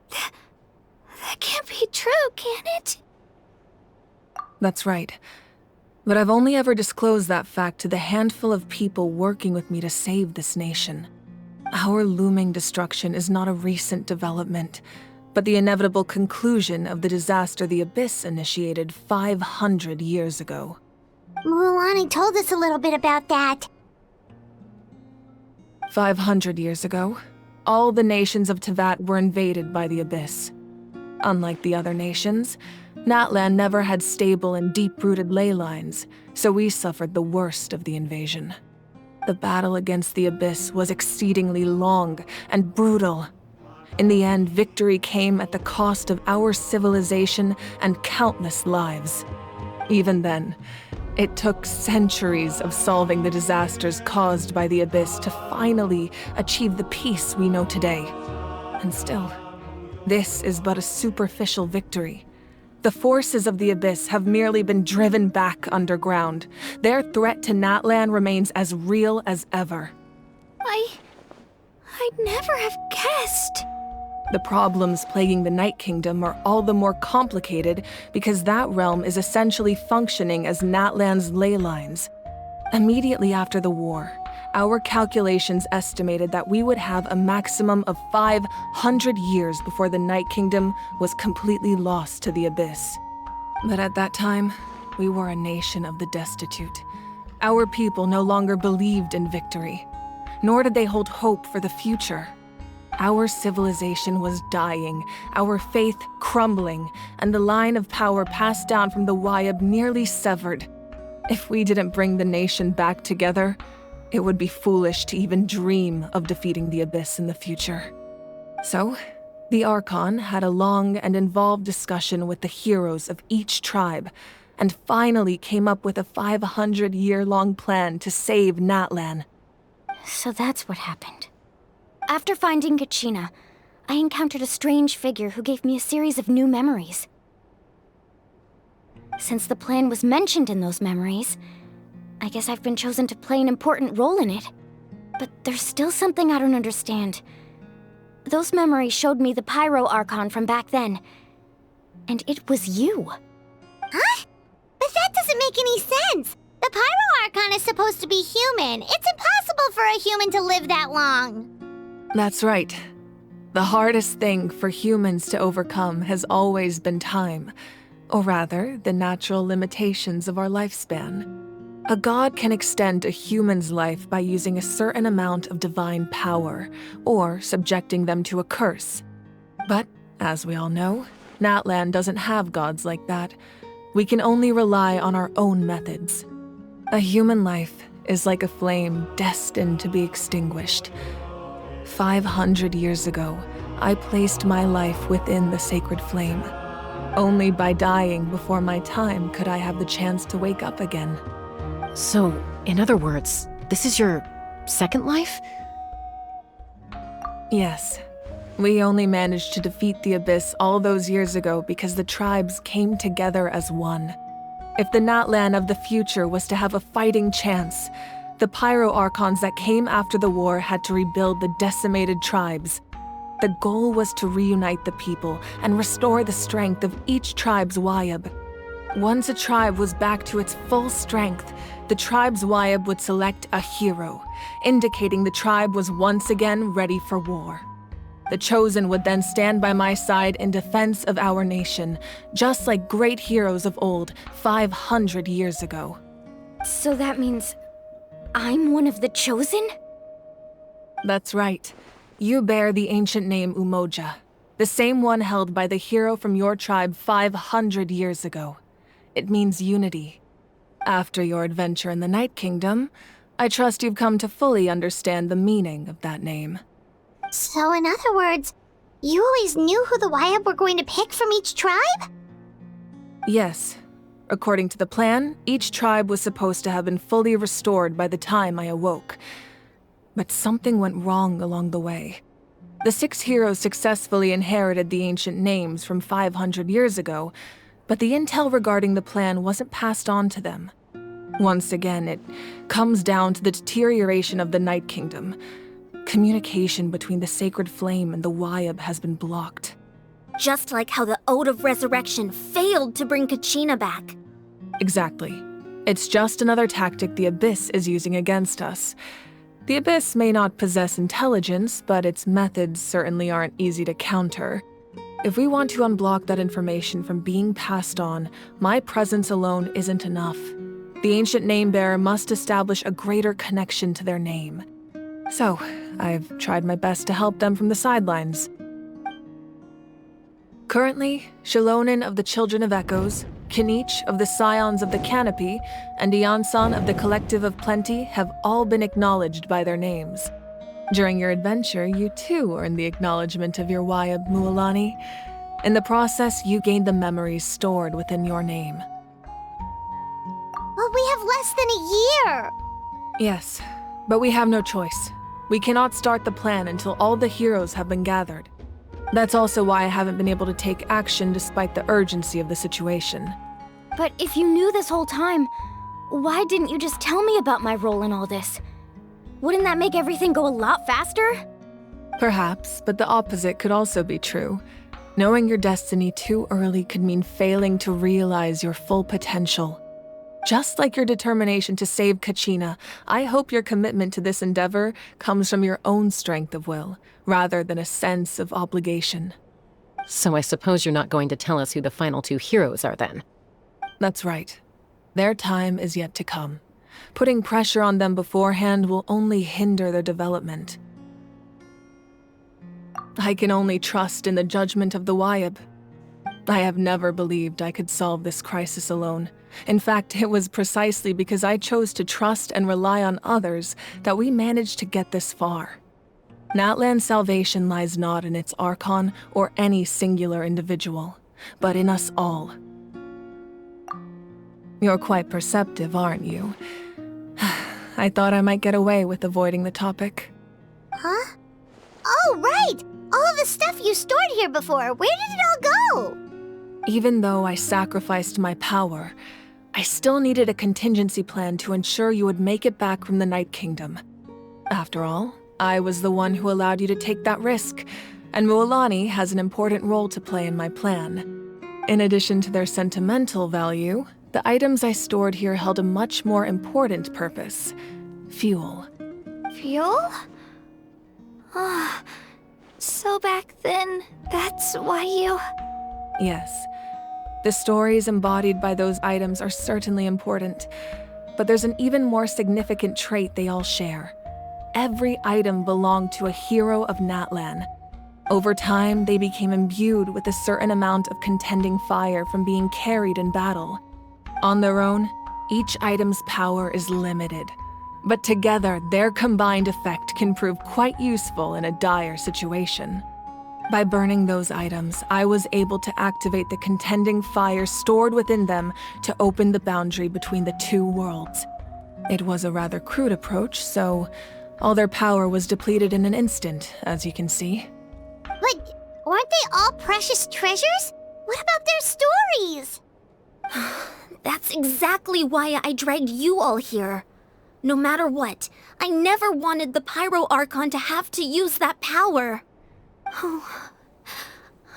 That can't be true, can it? That's right. But I've only ever disclosed that fact to the handful of people working with me to save this nation. Our looming destruction is not a recent development, but the inevitable conclusion of the disaster the Abyss initiated 500 years ago. Mualani told us a little bit about that. 500 years ago, all the nations of Tevat were invaded by the Abyss. Unlike the other nations, Natlan never had stable and deep-rooted ley lines, so we suffered the worst of the invasion. The battle against the Abyss was exceedingly long and brutal. In the end, victory came at the cost of our civilization and countless lives. Even then, it took centuries of solving the disasters caused by the Abyss to finally achieve the peace we know today. And still, this is but a superficial victory. The forces of the Abyss have merely been driven back underground. Their threat to Natlan remains as real as ever. I'd never have guessed. The problems plaguing the Night Kingdom are all the more complicated because that realm is essentially functioning as Natlan's ley lines. Immediately after the war, our calculations estimated that we would have a maximum of 500 years before the Night Kingdom was completely lost to the Abyss. But at that time, we were a nation of the destitute. Our people no longer believed in victory, nor did they hold hope for the future. Our civilization was dying, our faith crumbling, and the line of power passed down from the Wayab nearly severed. If we didn't bring the nation back together, it would be foolish to even dream of defeating the Abyss in the future. So, the Archon had a long and involved discussion with the heroes of each tribe, and finally came up with a 500-year-long plan to save Natlan. So that's what happened. After finding Kachina, I encountered a strange figure who gave me a series of new memories. Since the plan was mentioned in those memories, I guess I've been chosen to play an important role in it. But there's still something I don't understand. Those memories showed me the Pyro Archon from back then. And it was you. Huh? But that doesn't make any sense. The Pyro Archon is supposed to be human. It's impossible for a human to live that long. That's right. The hardest thing for humans to overcome has always been time, or rather, the natural limitations of our lifespan. A god can extend a human's life by using a certain amount of divine power, or subjecting them to a curse. But, as we all know, Natlan doesn't have gods like that. We can only rely on our own methods. A human life is like a flame destined to be extinguished. 500 years ago, I placed my life within the sacred flame. Only by dying before my time could I have the chance to wake up again. So, in other words, this is your second life? Yes. We only managed to defeat the Abyss all those years ago because the tribes came together as one. If the Natlan of the future was to have a fighting chance, the Pyro Archons that came after the war had to rebuild the decimated tribes. The goal was to reunite the people and restore the strength of each tribe's Wayab. Once a tribe was back to its full strength, the tribe's Wayab would select a hero, indicating the tribe was once again ready for war. The Chosen would then stand by my side in defense of our nation, just like great heroes of old 500 years ago. So that means I'm one of the Chosen? That's right. You bear the ancient name Umoja, the same one held by the hero from your tribe 500 years ago. It means unity. After your adventure in the Night Kingdom, I trust you've come to fully understand the meaning of that name. So in other words, you always knew who the Wayab were going to pick from each tribe? Yes. According to the plan, each tribe was supposed to have been fully restored by the time I awoke. But something went wrong along the way. The 6 heroes successfully inherited the ancient names from 500 years ago, but the intel regarding the plan wasn't passed on to them. Once again, it comes down to the deterioration of the Night Kingdom. Communication between the Sacred Flame and the Wayab has been blocked. Just like how the Ode of Resurrection failed to bring Kachina back. Exactly. It's just another tactic the Abyss is using against us. The Abyss may not possess intelligence, but its methods certainly aren't easy to counter. If we want to unblock that information from being passed on, my presence alone isn't enough. The ancient name-bearer must establish a greater connection to their name. So, I've tried my best to help them from the sidelines. Currently, Shilonin of the Children of Echoes, Kinich of the Scions of the Canopy, and Iansan of the Collective of Plenty have all been acknowledged by their names. During your adventure, you too earned the acknowledgement of your Wayab, Mualani. In the process, you gained the memories stored within your name. Well, we have less than a year! Yes, but we have no choice. We cannot start the plan until all the heroes have been gathered. That's also why I haven't been able to take action despite the urgency of the situation. But if you knew this whole time, why didn't you just tell me about my role in all this? Wouldn't that make everything go a lot faster? Perhaps, but the opposite could also be true. Knowing your destiny too early could mean failing to realize your full potential. Just like your determination to save Kachina, I hope your commitment to this endeavor comes from your own strength of will, rather than a sense of obligation. So I suppose you're not going to tell us who the final 2 heroes are then? That's right. Their time is yet to come. Putting pressure on them beforehand will only hinder their development. I can only trust in the judgment of the Wayab. I have never believed I could solve this crisis alone. In fact, it was precisely because I chose to trust and rely on others that we managed to get this far. Natlan's salvation lies not in its Archon or any singular individual, but in us all. You're quite perceptive, aren't you? I thought I might get away with avoiding the topic. Huh? Oh, right! All of the stuff you stored here before, where did it all go? Even though I sacrificed my power, I still needed a contingency plan to ensure you would make it back from the Night Kingdom. After all, I was the one who allowed you to take that risk, and Mualani has an important role to play in my plan. In addition to their sentimental value, the items I stored here held a much more important purpose: fuel. Fuel? Ah, so back then, that's why you... Yes. The stories embodied by those items are certainly important, but there's an even more significant trait they all share. Every item belonged to a hero of Natlan. Over time, they became imbued with a certain amount of contending fire from being carried in battle. On their own, each item's power is limited, but together, their combined effect can prove quite useful in a dire situation. By burning those items, I was able to activate the contending fire stored within them to open the boundary between the 2 worlds. It was a rather crude approach, so all their power was depleted in an instant, as you can see. But weren't they all precious treasures? What about their stories? That's exactly why I dragged you all here. No matter what, I never wanted the Pyro Archon to have to use that power. Oh,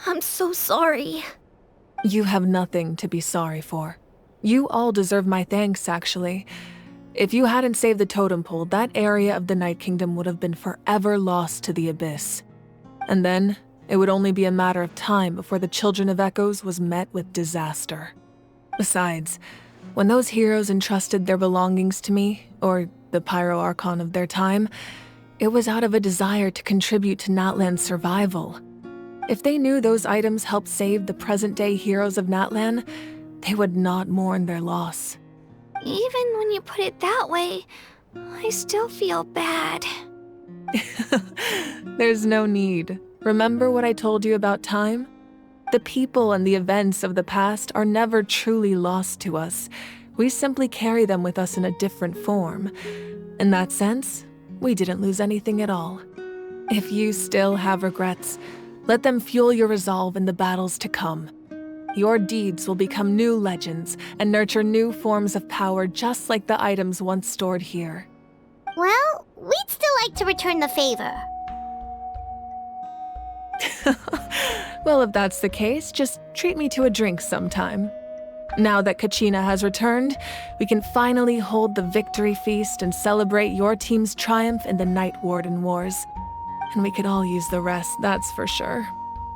I'm so sorry. You have nothing to be sorry for. You all deserve my thanks, actually. If you hadn't saved the totem pole, that area of the Night Kingdom would have been forever lost to the Abyss. And then, it would only be a matter of time before the Children of Echoes was met with disaster. Besides, when those heroes entrusted their belongings to me, or the Pyro Archon of their time, it was out of a desire to contribute to Natlan's survival. If they knew those items helped save the present-day heroes of Natlan, they would not mourn their loss. Even when you put it that way, I still feel bad. There's no need. Remember what I told you about time? The people and the events of the past are never truly lost to us. We simply carry them with us in a different form. In that sense, we didn't lose anything at all. If you still have regrets, let them fuel your resolve in the battles to come. Your deeds will become new legends and nurture new forms of power just like the items once stored here. Well, we'd still like to return the favor. Well, if that's the case, just treat me to a drink sometime. Now that Kachina has returned, we can finally hold the victory feast and celebrate your team's triumph in the Night Warden Wars. And we could all use the rest, that's for sure.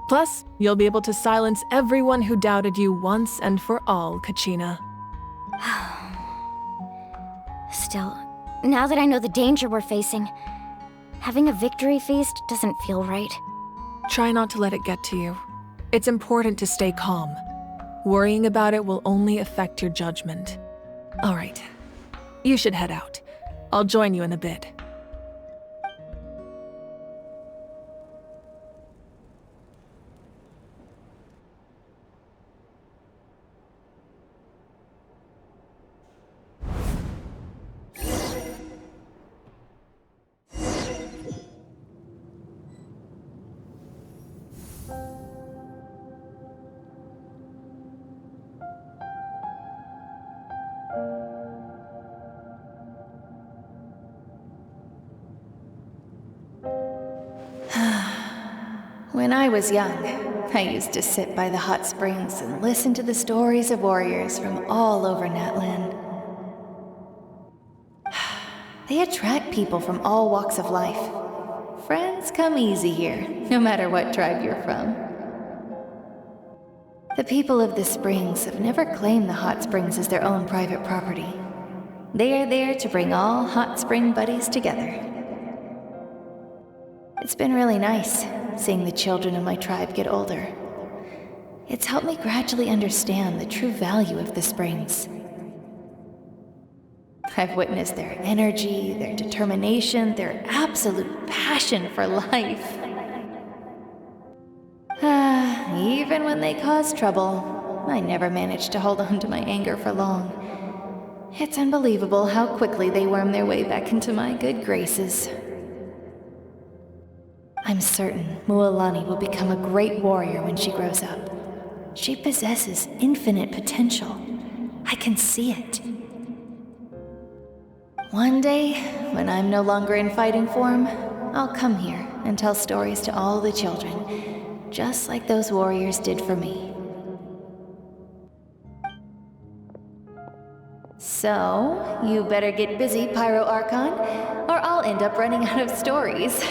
Plus, you'll be able to silence everyone who doubted you once and for all, Kachina. Still, now that I know the danger we're facing, having a victory feast doesn't feel right. Try not to let it get to you. It's important to stay calm. Worrying about it will only affect your judgment. All right, you should head out. I'll join you in a bit. When I was young, I used to sit by the hot springs and listen to the stories of warriors from all over Natlan. They attract people from all walks of life. Friends come easy here, no matter what tribe you're from. The people of the springs have never claimed the hot springs as their own private property. They are there to bring all hot spring buddies together. It's been really nice, seeing the children of my tribe get older. It's helped me gradually understand the true value of the springs. I've witnessed their energy, their determination, their absolute passion for life. Even when they cause trouble, I never managed to hold on to my anger for long. It's unbelievable how quickly they worm their way back into my good graces. I'm certain Mualani will become a great warrior when she grows up. She possesses infinite potential. I can see it. One day, when I'm no longer in fighting form, I'll come here and tell stories to all the children, just like those warriors did for me. So, you better get busy, Pyro Archon, or I'll end up running out of stories.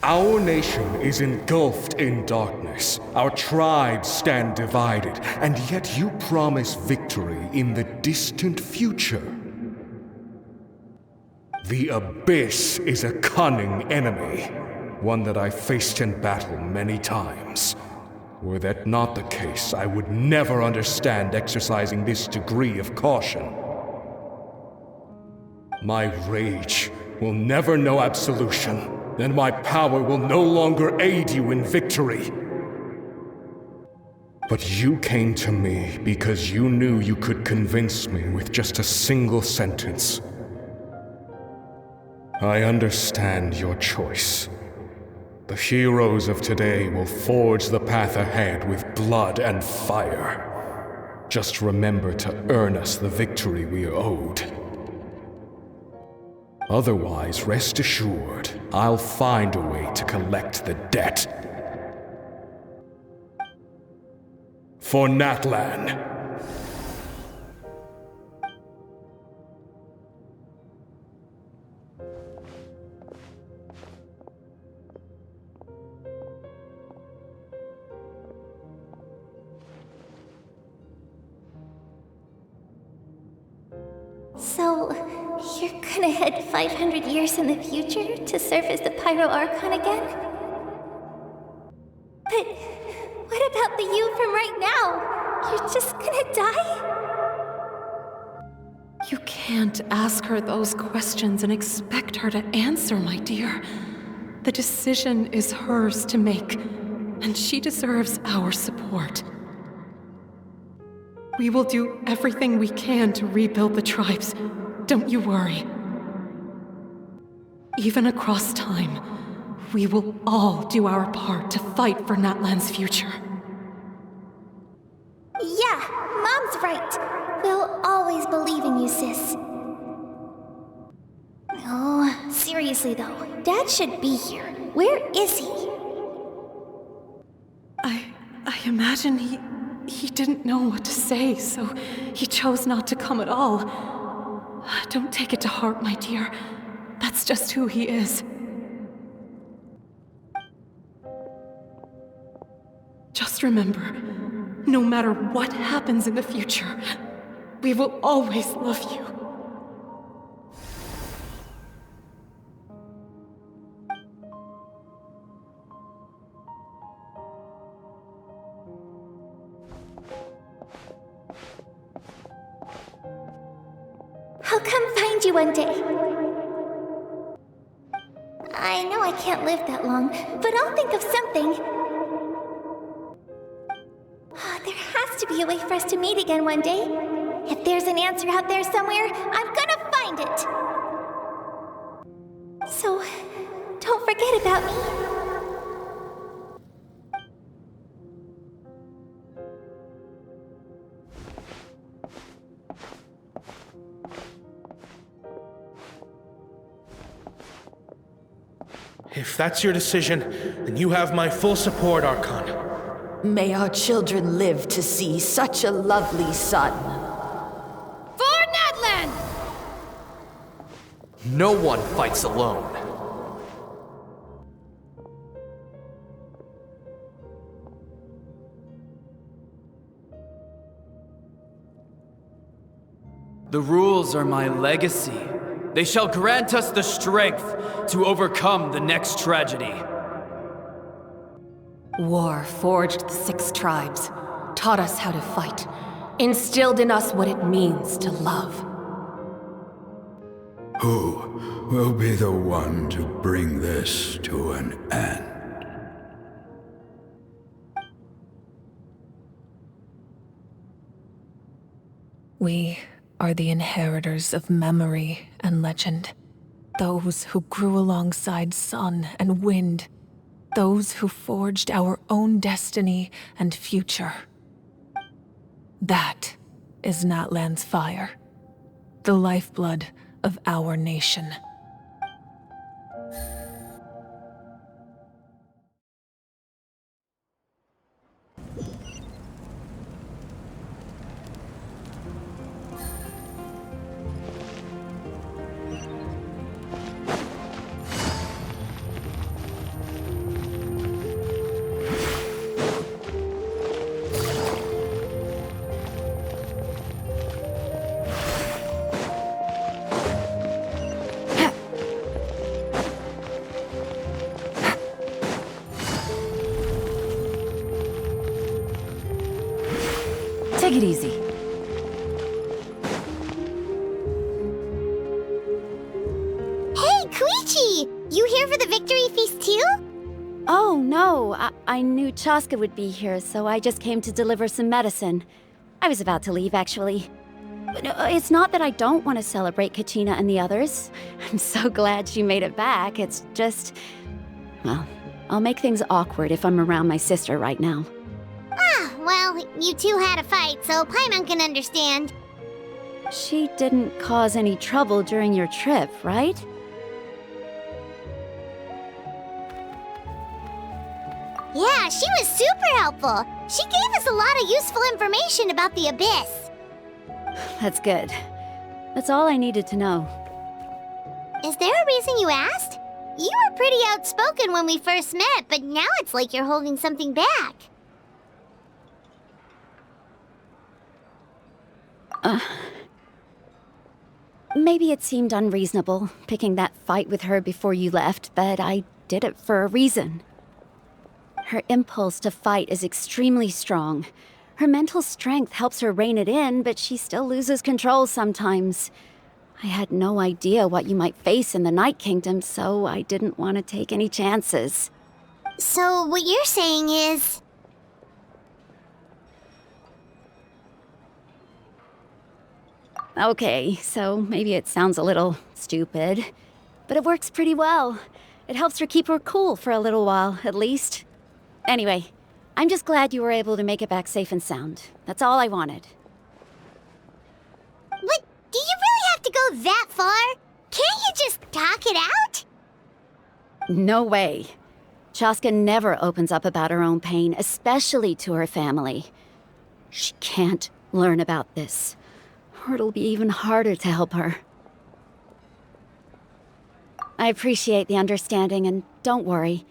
Our nation is engulfed in darkness. Our tribes stand divided, and yet you promise victory in the distant future. The Abyss is a cunning enemy, one that I faced in battle many times. Were that not the case, I would never understand exercising this degree of caution. My rage will never know absolution. And my power will no longer aid you in victory. But you came to me because you knew you could convince me with just a single sentence. I understand your choice. The heroes of today will forge the path ahead with blood and fire. Just remember to earn us the victory we are owed. Otherwise, rest assured, I'll find a way to collect the debt. For Natlan. So, you're gonna head 500 years in the future to serve as the Pyro Archon again? But what about the you from right now? You're just gonna die? You can't ask her those questions and expect her to answer, my dear. The decision is hers to make, and she deserves our support. We will do everything we can to rebuild the tribes. Don't you worry. Even across time, we will all do our part to fight for Natlan's future. Yeah, Mom's right. We'll always believe in you, sis. Oh, seriously though, Dad should be here. Where is he? I imagine he didn't know what to say, so he chose not to come at all. Don't take it to heart, my dear. That's just who he is. Just remember, no matter what happens in the future, we will always love you. I'll come find you one day. I know I can't live that long, but I'll think of something. There has to be a way for us to meet again one day. If there's an answer out there somewhere, I'm gonna find it. So, don't forget about me. If that's your decision, then you have my full support, Archon. May our children live to see such a lovely son. For Natlan! No one fights alone. The rules are my legacy. They shall grant us the strength to overcome the next tragedy. War forged the 6 tribes, taught us how to fight, instilled in us what it means to love. Who will be the one to bring this to an end? We are the inheritors of memory and legend. Those who grew alongside sun and wind. Those who forged our own destiny and future. That is Natlan's fire. The lifeblood of our nation. Take it easy. Hey, Koichi! You here for the victory feast too? Oh, no. I knew Chaska would be here, so I just came to deliver some medicine. I was about to leave, actually. But it's not that I don't want to celebrate Kachina and the others. I'm so glad she made it back. It's just... well, I'll make things awkward if I'm around my sister right now. Ah, well, you two had a fight, so Paimon can understand. She didn't cause any trouble during your trip, right? Yeah, she was super helpful. She gave us a lot of useful information about the Abyss. That's good. That's all I needed to know. Is there a reason you asked? You were pretty outspoken when we first met, but now it's like you're holding something back. Maybe it seemed unreasonable, picking that fight with her before you left, but I did it for a reason. Her impulse to fight is extremely strong. Her mental strength helps her rein it in, but she still loses control sometimes. I had no idea what you might face in the Night Kingdom, so I didn't want to take any chances. So what you're saying is... Okay, so maybe it sounds a little stupid, but it works pretty well. It helps her keep her cool for a little while, at least. Anyway, I'm just glad you were able to make it back safe and sound. That's all I wanted. But do you really have to go that far? Can't you just talk it out? No way. Chaska never opens up about her own pain, especially to her family. She can't learn about this, or it'll be even harder to help her. I appreciate the understanding, and don't worry.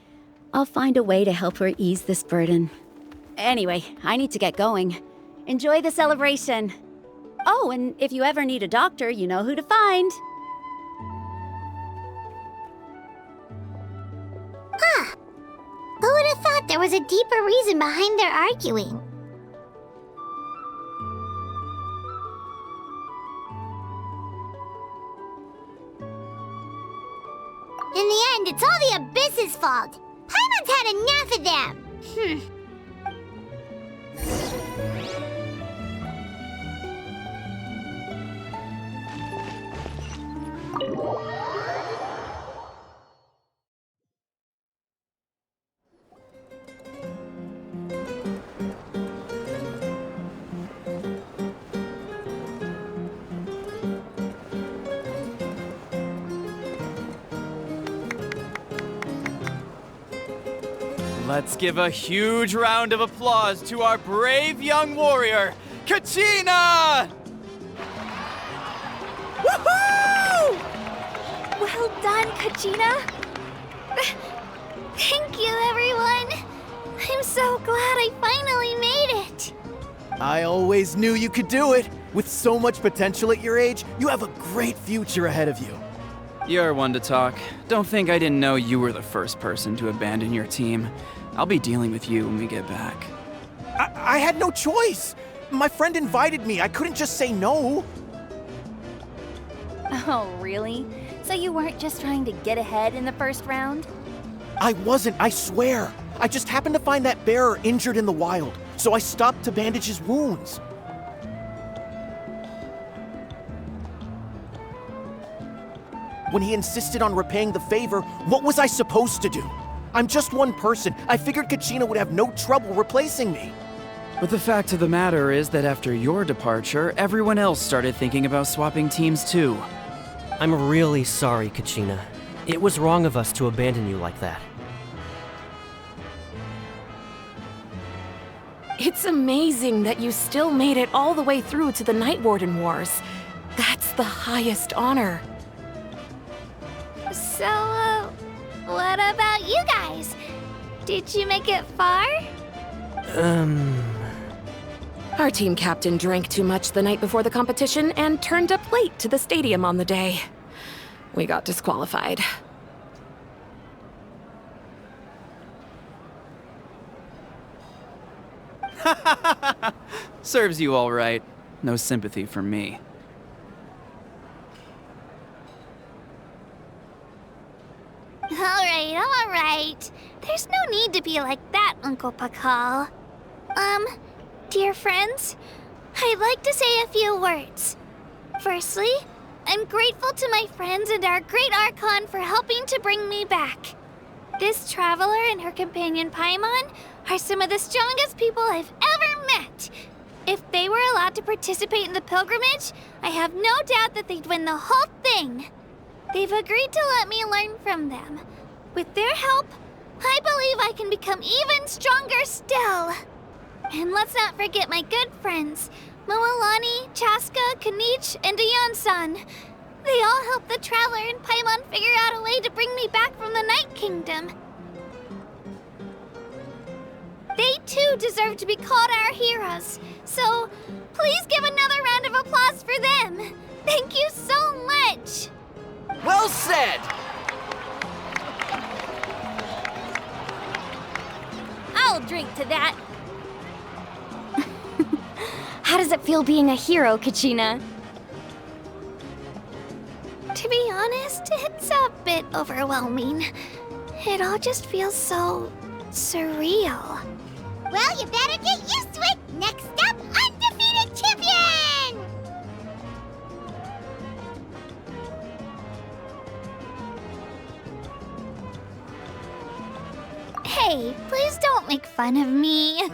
I'll find a way to help her ease this burden. Anyway, I need to get going. Enjoy the celebration. Oh, and if you ever need a doctor, you know who to find. Huh. Who would have thought there was a deeper reason behind their arguing? In the end, it's all the Abyss's fault. Paimon's had enough of them. Let's give a huge round of applause to our brave young warrior, Kachina! Woohoo! Well done, Kachina. Thank you, everyone. I'm so glad I finally made it. I always knew you could do it. With so much potential at your age, you have a great future ahead of you. You're one to talk. Don't think I didn't know you were the first person to abandon your team. I'll be dealing with you when we get back. I had no choice. My friend invited me. I couldn't just say no. Oh, really? So you weren't just trying to get ahead in the first round? I wasn't, I swear. I just happened to find that bearer injured in the wild, so I stopped to bandage his wounds. When he insisted on repaying the favor, what was I supposed to do? I'm just one person. I figured Kachina would have no trouble replacing me. But the fact of the matter is that after your departure, everyone else started thinking about swapping teams too. I'm really sorry, Kachina. It was wrong of us to abandon you like that. It's amazing that you still made it all the way through to the Night Warden Wars. That's the highest honor. So, what about you guys? Did you make it far? Our team captain drank too much the night before the competition and turned up late to the stadium on the day. We got disqualified. Serves you all right. No sympathy for me. All right. There's no need to be like that, Uncle Pakal. Dear friends, I'd like to say a few words. Firstly, I'm grateful to my friends and our great Archon for helping to bring me back. This traveler and her companion Paimon are some of the strongest people I've ever met. If they were allowed to participate in the pilgrimage, I have no doubt that they'd win the whole thing. They've agreed to let me learn from them. With their help, I believe I can become even stronger still. And let's not forget my good friends, Moalani, Chaska, Kanich, and Ayansan. They all helped the Traveler and Paimon figure out a way to bring me back from the Night Kingdom. They too deserve to be called our heroes, so please give another round of applause for them. Thank you so much. Well said! I'll drink to that. How does it feel being a hero, Kachina? To be honest, it's a bit overwhelming. It all just feels so surreal. Well, you better get used to it. Next up, undefeated champion! Hey, please don't make fun of me.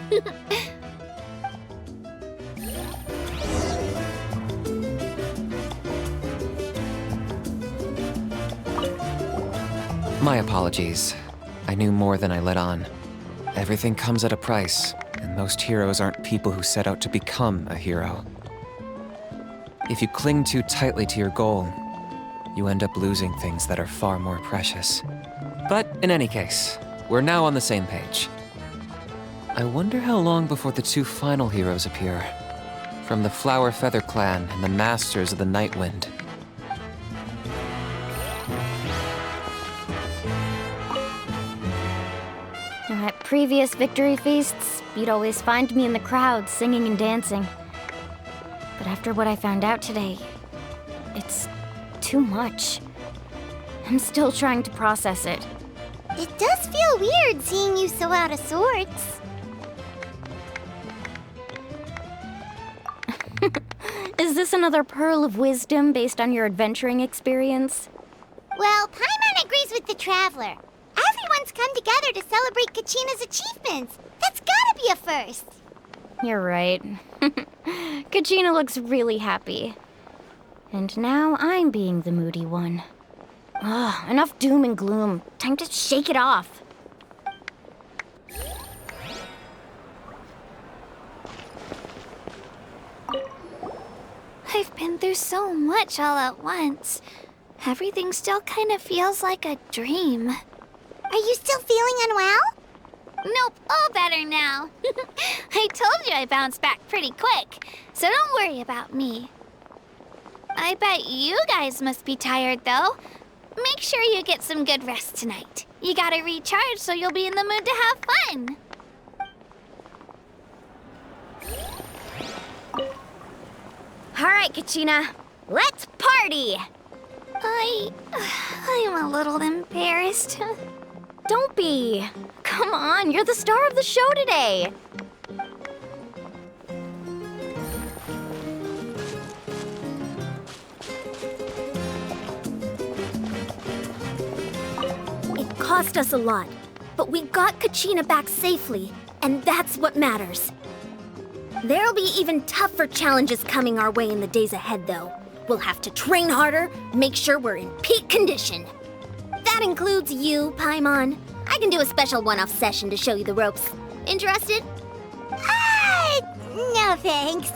My apologies. I knew more than I let on. Everything comes at a price, and most heroes aren't people who set out to become a hero. If you cling too tightly to your goal, you end up losing things that are far more precious. But in any case, we're now on the same page. I wonder how long before the two final heroes appear. From the Flower Feather Clan and the Masters of the Night Wind. At previous victory feasts, you'd always find me in the crowd singing and dancing. But after what I found out today, it's too much. I'm still trying to process it. It does feel weird seeing you so out of sorts. Is this another pearl of wisdom based on your adventuring experience? Well, Paimon agrees with the Traveler. Everyone's come together to celebrate Kachina's achievements. That's gotta be a first. You're right. Kachina looks really happy. And now I'm being the moody one. Ugh, enough doom and gloom. Time to shake it off. I've been through so much all at once. Everything still kind of feels like a dream. Are you still feeling unwell? Nope, all better now. I told you I bounced back pretty quick, so don't worry about me. I bet you guys must be tired, though. Make sure you get some good rest tonight. You gotta recharge so you'll be in the mood to have fun. All right, Kachina, let's party! I'm a little embarrassed. Don't be. Come on, you're the star of the show today. It cost us a lot, but we got Kachina back safely, and that's what matters. There'll be even tougher challenges coming our way in the days ahead, though. We'll have to train harder, make sure we're in peak condition. That includes you, Paimon. I can do a special one-off session to show you the ropes. Interested? No thanks.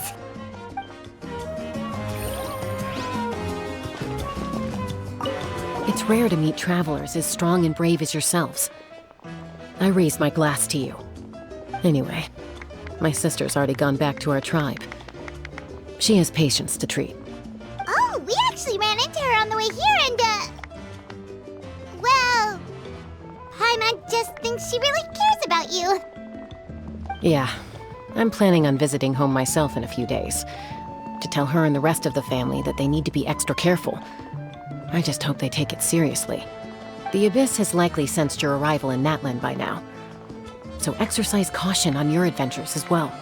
It's rare to meet travelers as strong and brave as yourselves. I raise my glass to you. Anyway, my sister's already gone back to our tribe. She has patients to treat. Oh, we actually ran into her on the way here and, well, Paimon just thinks she really cares about you. Yeah, I'm planning on visiting home myself in a few days. To tell her and the rest of the family that they need to be extra careful. I just hope they take it seriously. The Abyss has likely sensed your arrival in Natlan by now, so exercise caution on your adventures as well.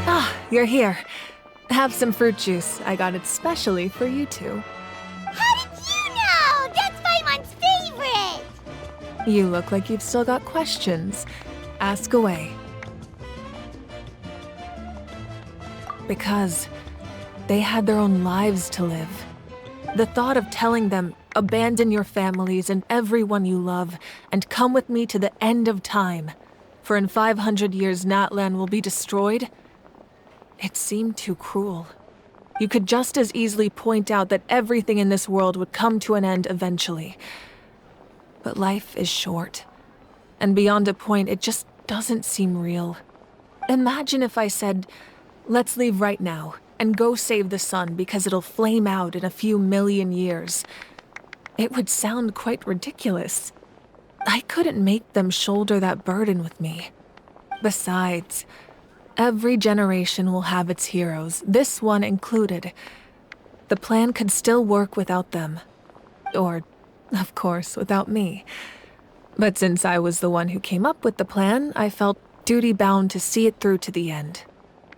Ah, you're here. Have some fruit juice. I got it specially for you two. How did you know? That's Paimon's favorite! You look like you've still got questions. Ask away. Because they had their own lives to live. The thought of telling them, abandon your families and everyone you love, and come with me to the end of time, for in 500 years Natlan will be destroyed, it seemed too cruel. You could just as easily point out that everything in this world would come to an end eventually. But life is short, and beyond a point, it just doesn't seem real. Imagine if I said, let's leave right now, and go save the sun because it'll flame out in a few million years. It would sound quite ridiculous. I couldn't make them shoulder that burden with me. Besides, every generation will have its heroes, this one included. The plan could still work without them. Or, of course, without me. But since I was the one who came up with the plan, I felt duty-bound to see it through to the end.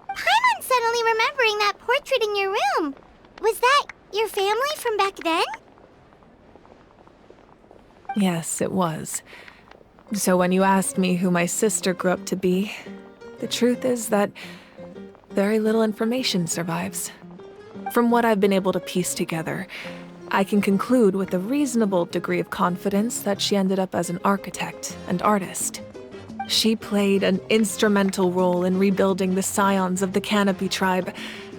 Paimon's suddenly remembering that portrait in your room. Was that your family from back then? Yes, it was. So when you asked me who my sister grew up to be, the truth is that very little information survives. From what I've been able to piece together, I can conclude with a reasonable degree of confidence that she ended up as an architect and artist. She played an instrumental role in rebuilding the scions of the Canopy tribe,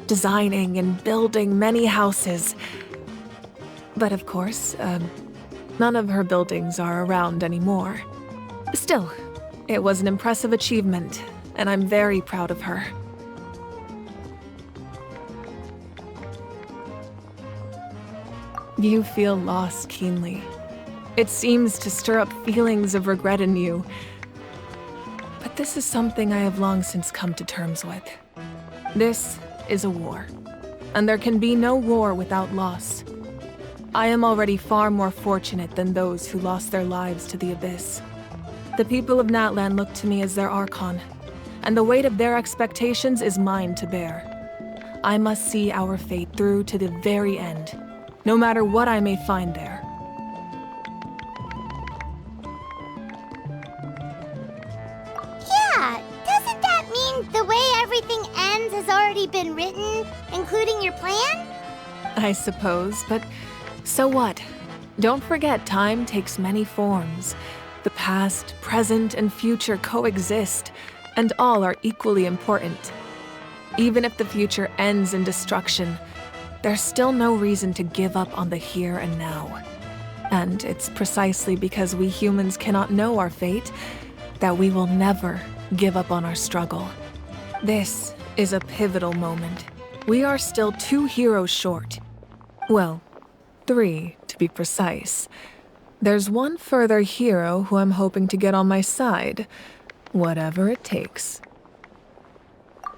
designing and building many houses. But of course, none of her buildings are around anymore. Still, it was an impressive achievement, and I'm very proud of her. You feel loss keenly. It seems to stir up feelings of regret in you. But this is something I have long since come to terms with. This is a war, and there can be no war without loss. I am already far more fortunate than those who lost their lives to the Abyss. The people of Natlan look to me as their Archon, and the weight of their expectations is mine to bear. I must see our fate through to the very end, no matter what I may find there. Yeah, doesn't that mean the way everything ends has already been written, including your plan? I suppose, but so what? Don't forget, time takes many forms. The past, present, and future coexist, and all are equally important. Even if the future ends in destruction, there's still no reason to give up on the here and now. And it's precisely because we humans cannot know our fate that we will never give up on our struggle. This is a pivotal moment. We are still 2 heroes short. Well, 3 to be precise. There's one further hero who I'm hoping to get on my side, whatever it takes.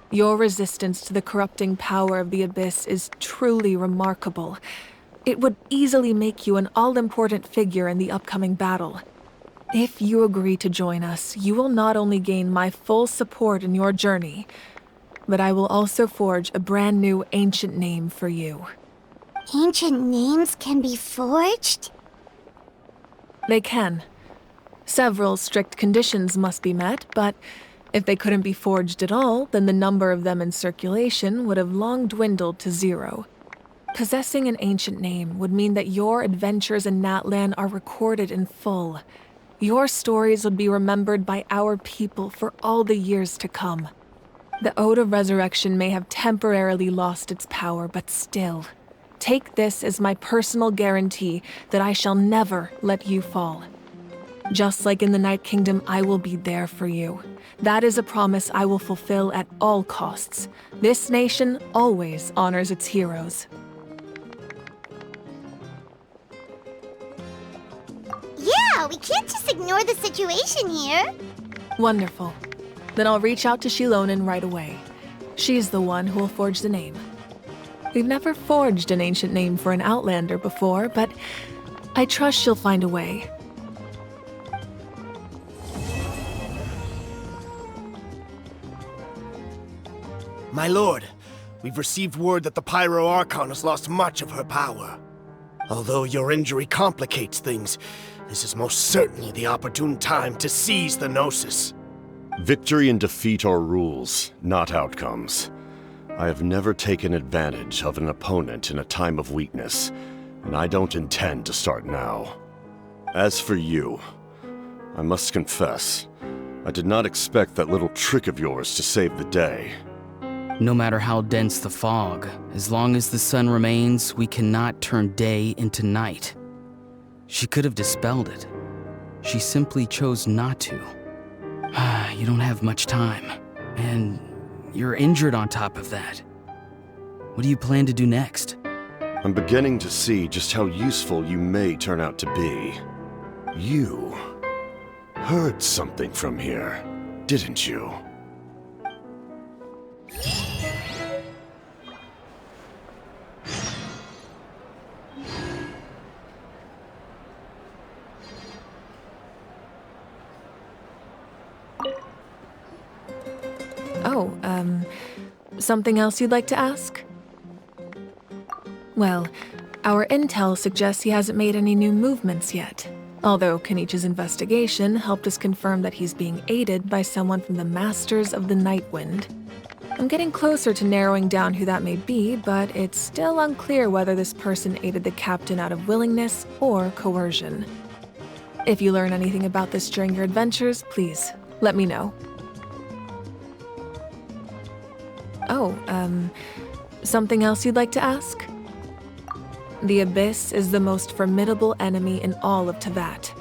Your resistance to the corrupting power of the Abyss is truly remarkable. It would easily make you an all-important figure in the upcoming battle. If you agree to join us, you will not only gain my full support in your journey, but I will also forge a brand new ancient name for you. Ancient names can be forged? They can. Several strict conditions must be met, but if they couldn't be forged at all, then the number of them in circulation would have long dwindled to 0. Possessing an ancient name would mean that your adventures in Natlan are recorded in full. Your stories would be remembered by our people for all the years to come. The Ode of Resurrection may have temporarily lost its power, but still, take this as my personal guarantee that I shall never let you fall. Just like in the Night Kingdom, I will be there for you. That is a promise I will fulfill at all costs. This nation always honors its heroes. Yeah, we can't just ignore the situation here. Wonderful. Then I'll reach out to Shilonen right away. She's the one who will forge the name. We've never forged an ancient name for an Outlander before, but I trust she'll find a way. My lord, we've received word that the Pyro Archon has lost much of her power. Although your injury complicates things, this is most certainly the opportune time to seize the Gnosis. Victory and defeat are rules, not outcomes. I have never taken advantage of an opponent in a time of weakness, and I don't intend to start now. As for you, I must confess, I did not expect that little trick of yours to save the day. No matter how dense the fog, as long as the sun remains, we cannot turn day into night. She could have dispelled it. She simply chose not to. You don't have much time, and you're injured on top of that. What do you plan to do next? I'm beginning to see just how useful you may turn out to be. You heard something from here, didn't you? Something else you'd like to ask? Well, our intel suggests he hasn't made any new movements yet, although Kenichi's investigation helped us confirm that he's being aided by someone from the Masters of the Nightwind. I'm getting closer to narrowing down who that may be, but it's still unclear whether this person aided the captain out of willingness or coercion. If you learn anything about this during your adventures, please let me know. Something else you'd like to ask? The Abyss is the most formidable enemy in all of Teyvat.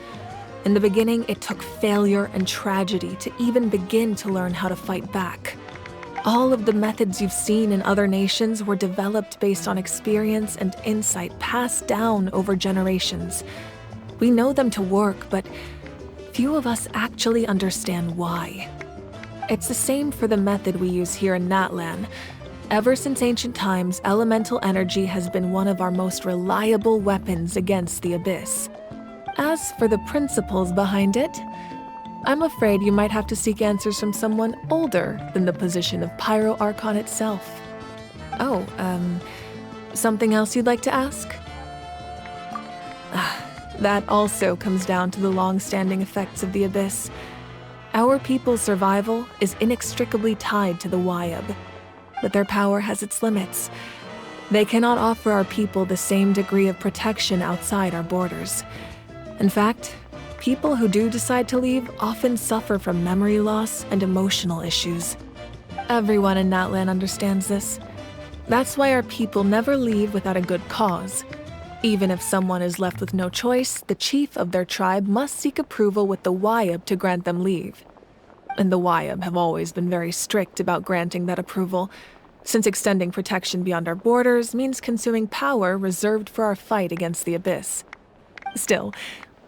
In the beginning, it took failure and tragedy to even begin to learn how to fight back. All of the methods you've seen in other nations were developed based on experience and insight passed down over generations. We know them to work, but few of us actually understand why. It's the same for the method we use here in Natlan. Ever since ancient times, elemental energy has been one of our most reliable weapons against the Abyss. As for the principles behind it, I'm afraid you might have to seek answers from someone older than the position of Pyro Archon itself. Something else you'd like to ask? That also comes down to the long-standing effects of the Abyss. Our people's survival is inextricably tied to the Wayab, but their power has its limits. They cannot offer our people the same degree of protection outside our borders. In fact, people who do decide to leave often suffer from memory loss and emotional issues. Everyone in Natlan understands this. That's why our people never leave without a good cause. Even if someone is left with no choice, the chief of their tribe must seek approval with the Wayab to grant them leave. And the Wayab have always been very strict about granting that approval, since extending protection beyond our borders means consuming power reserved for our fight against the Abyss. Still,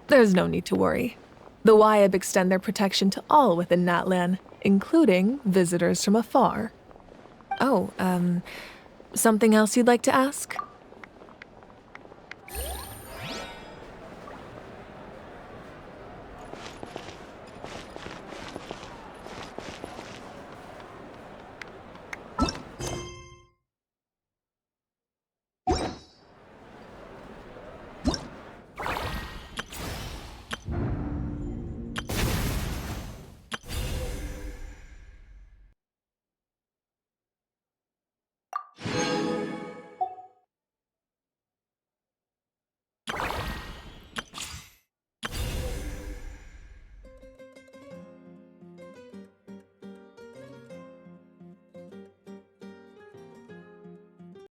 there's no need to worry. The Wayab extend their protection to all within Natlan, including visitors from afar. Something else you'd like to ask?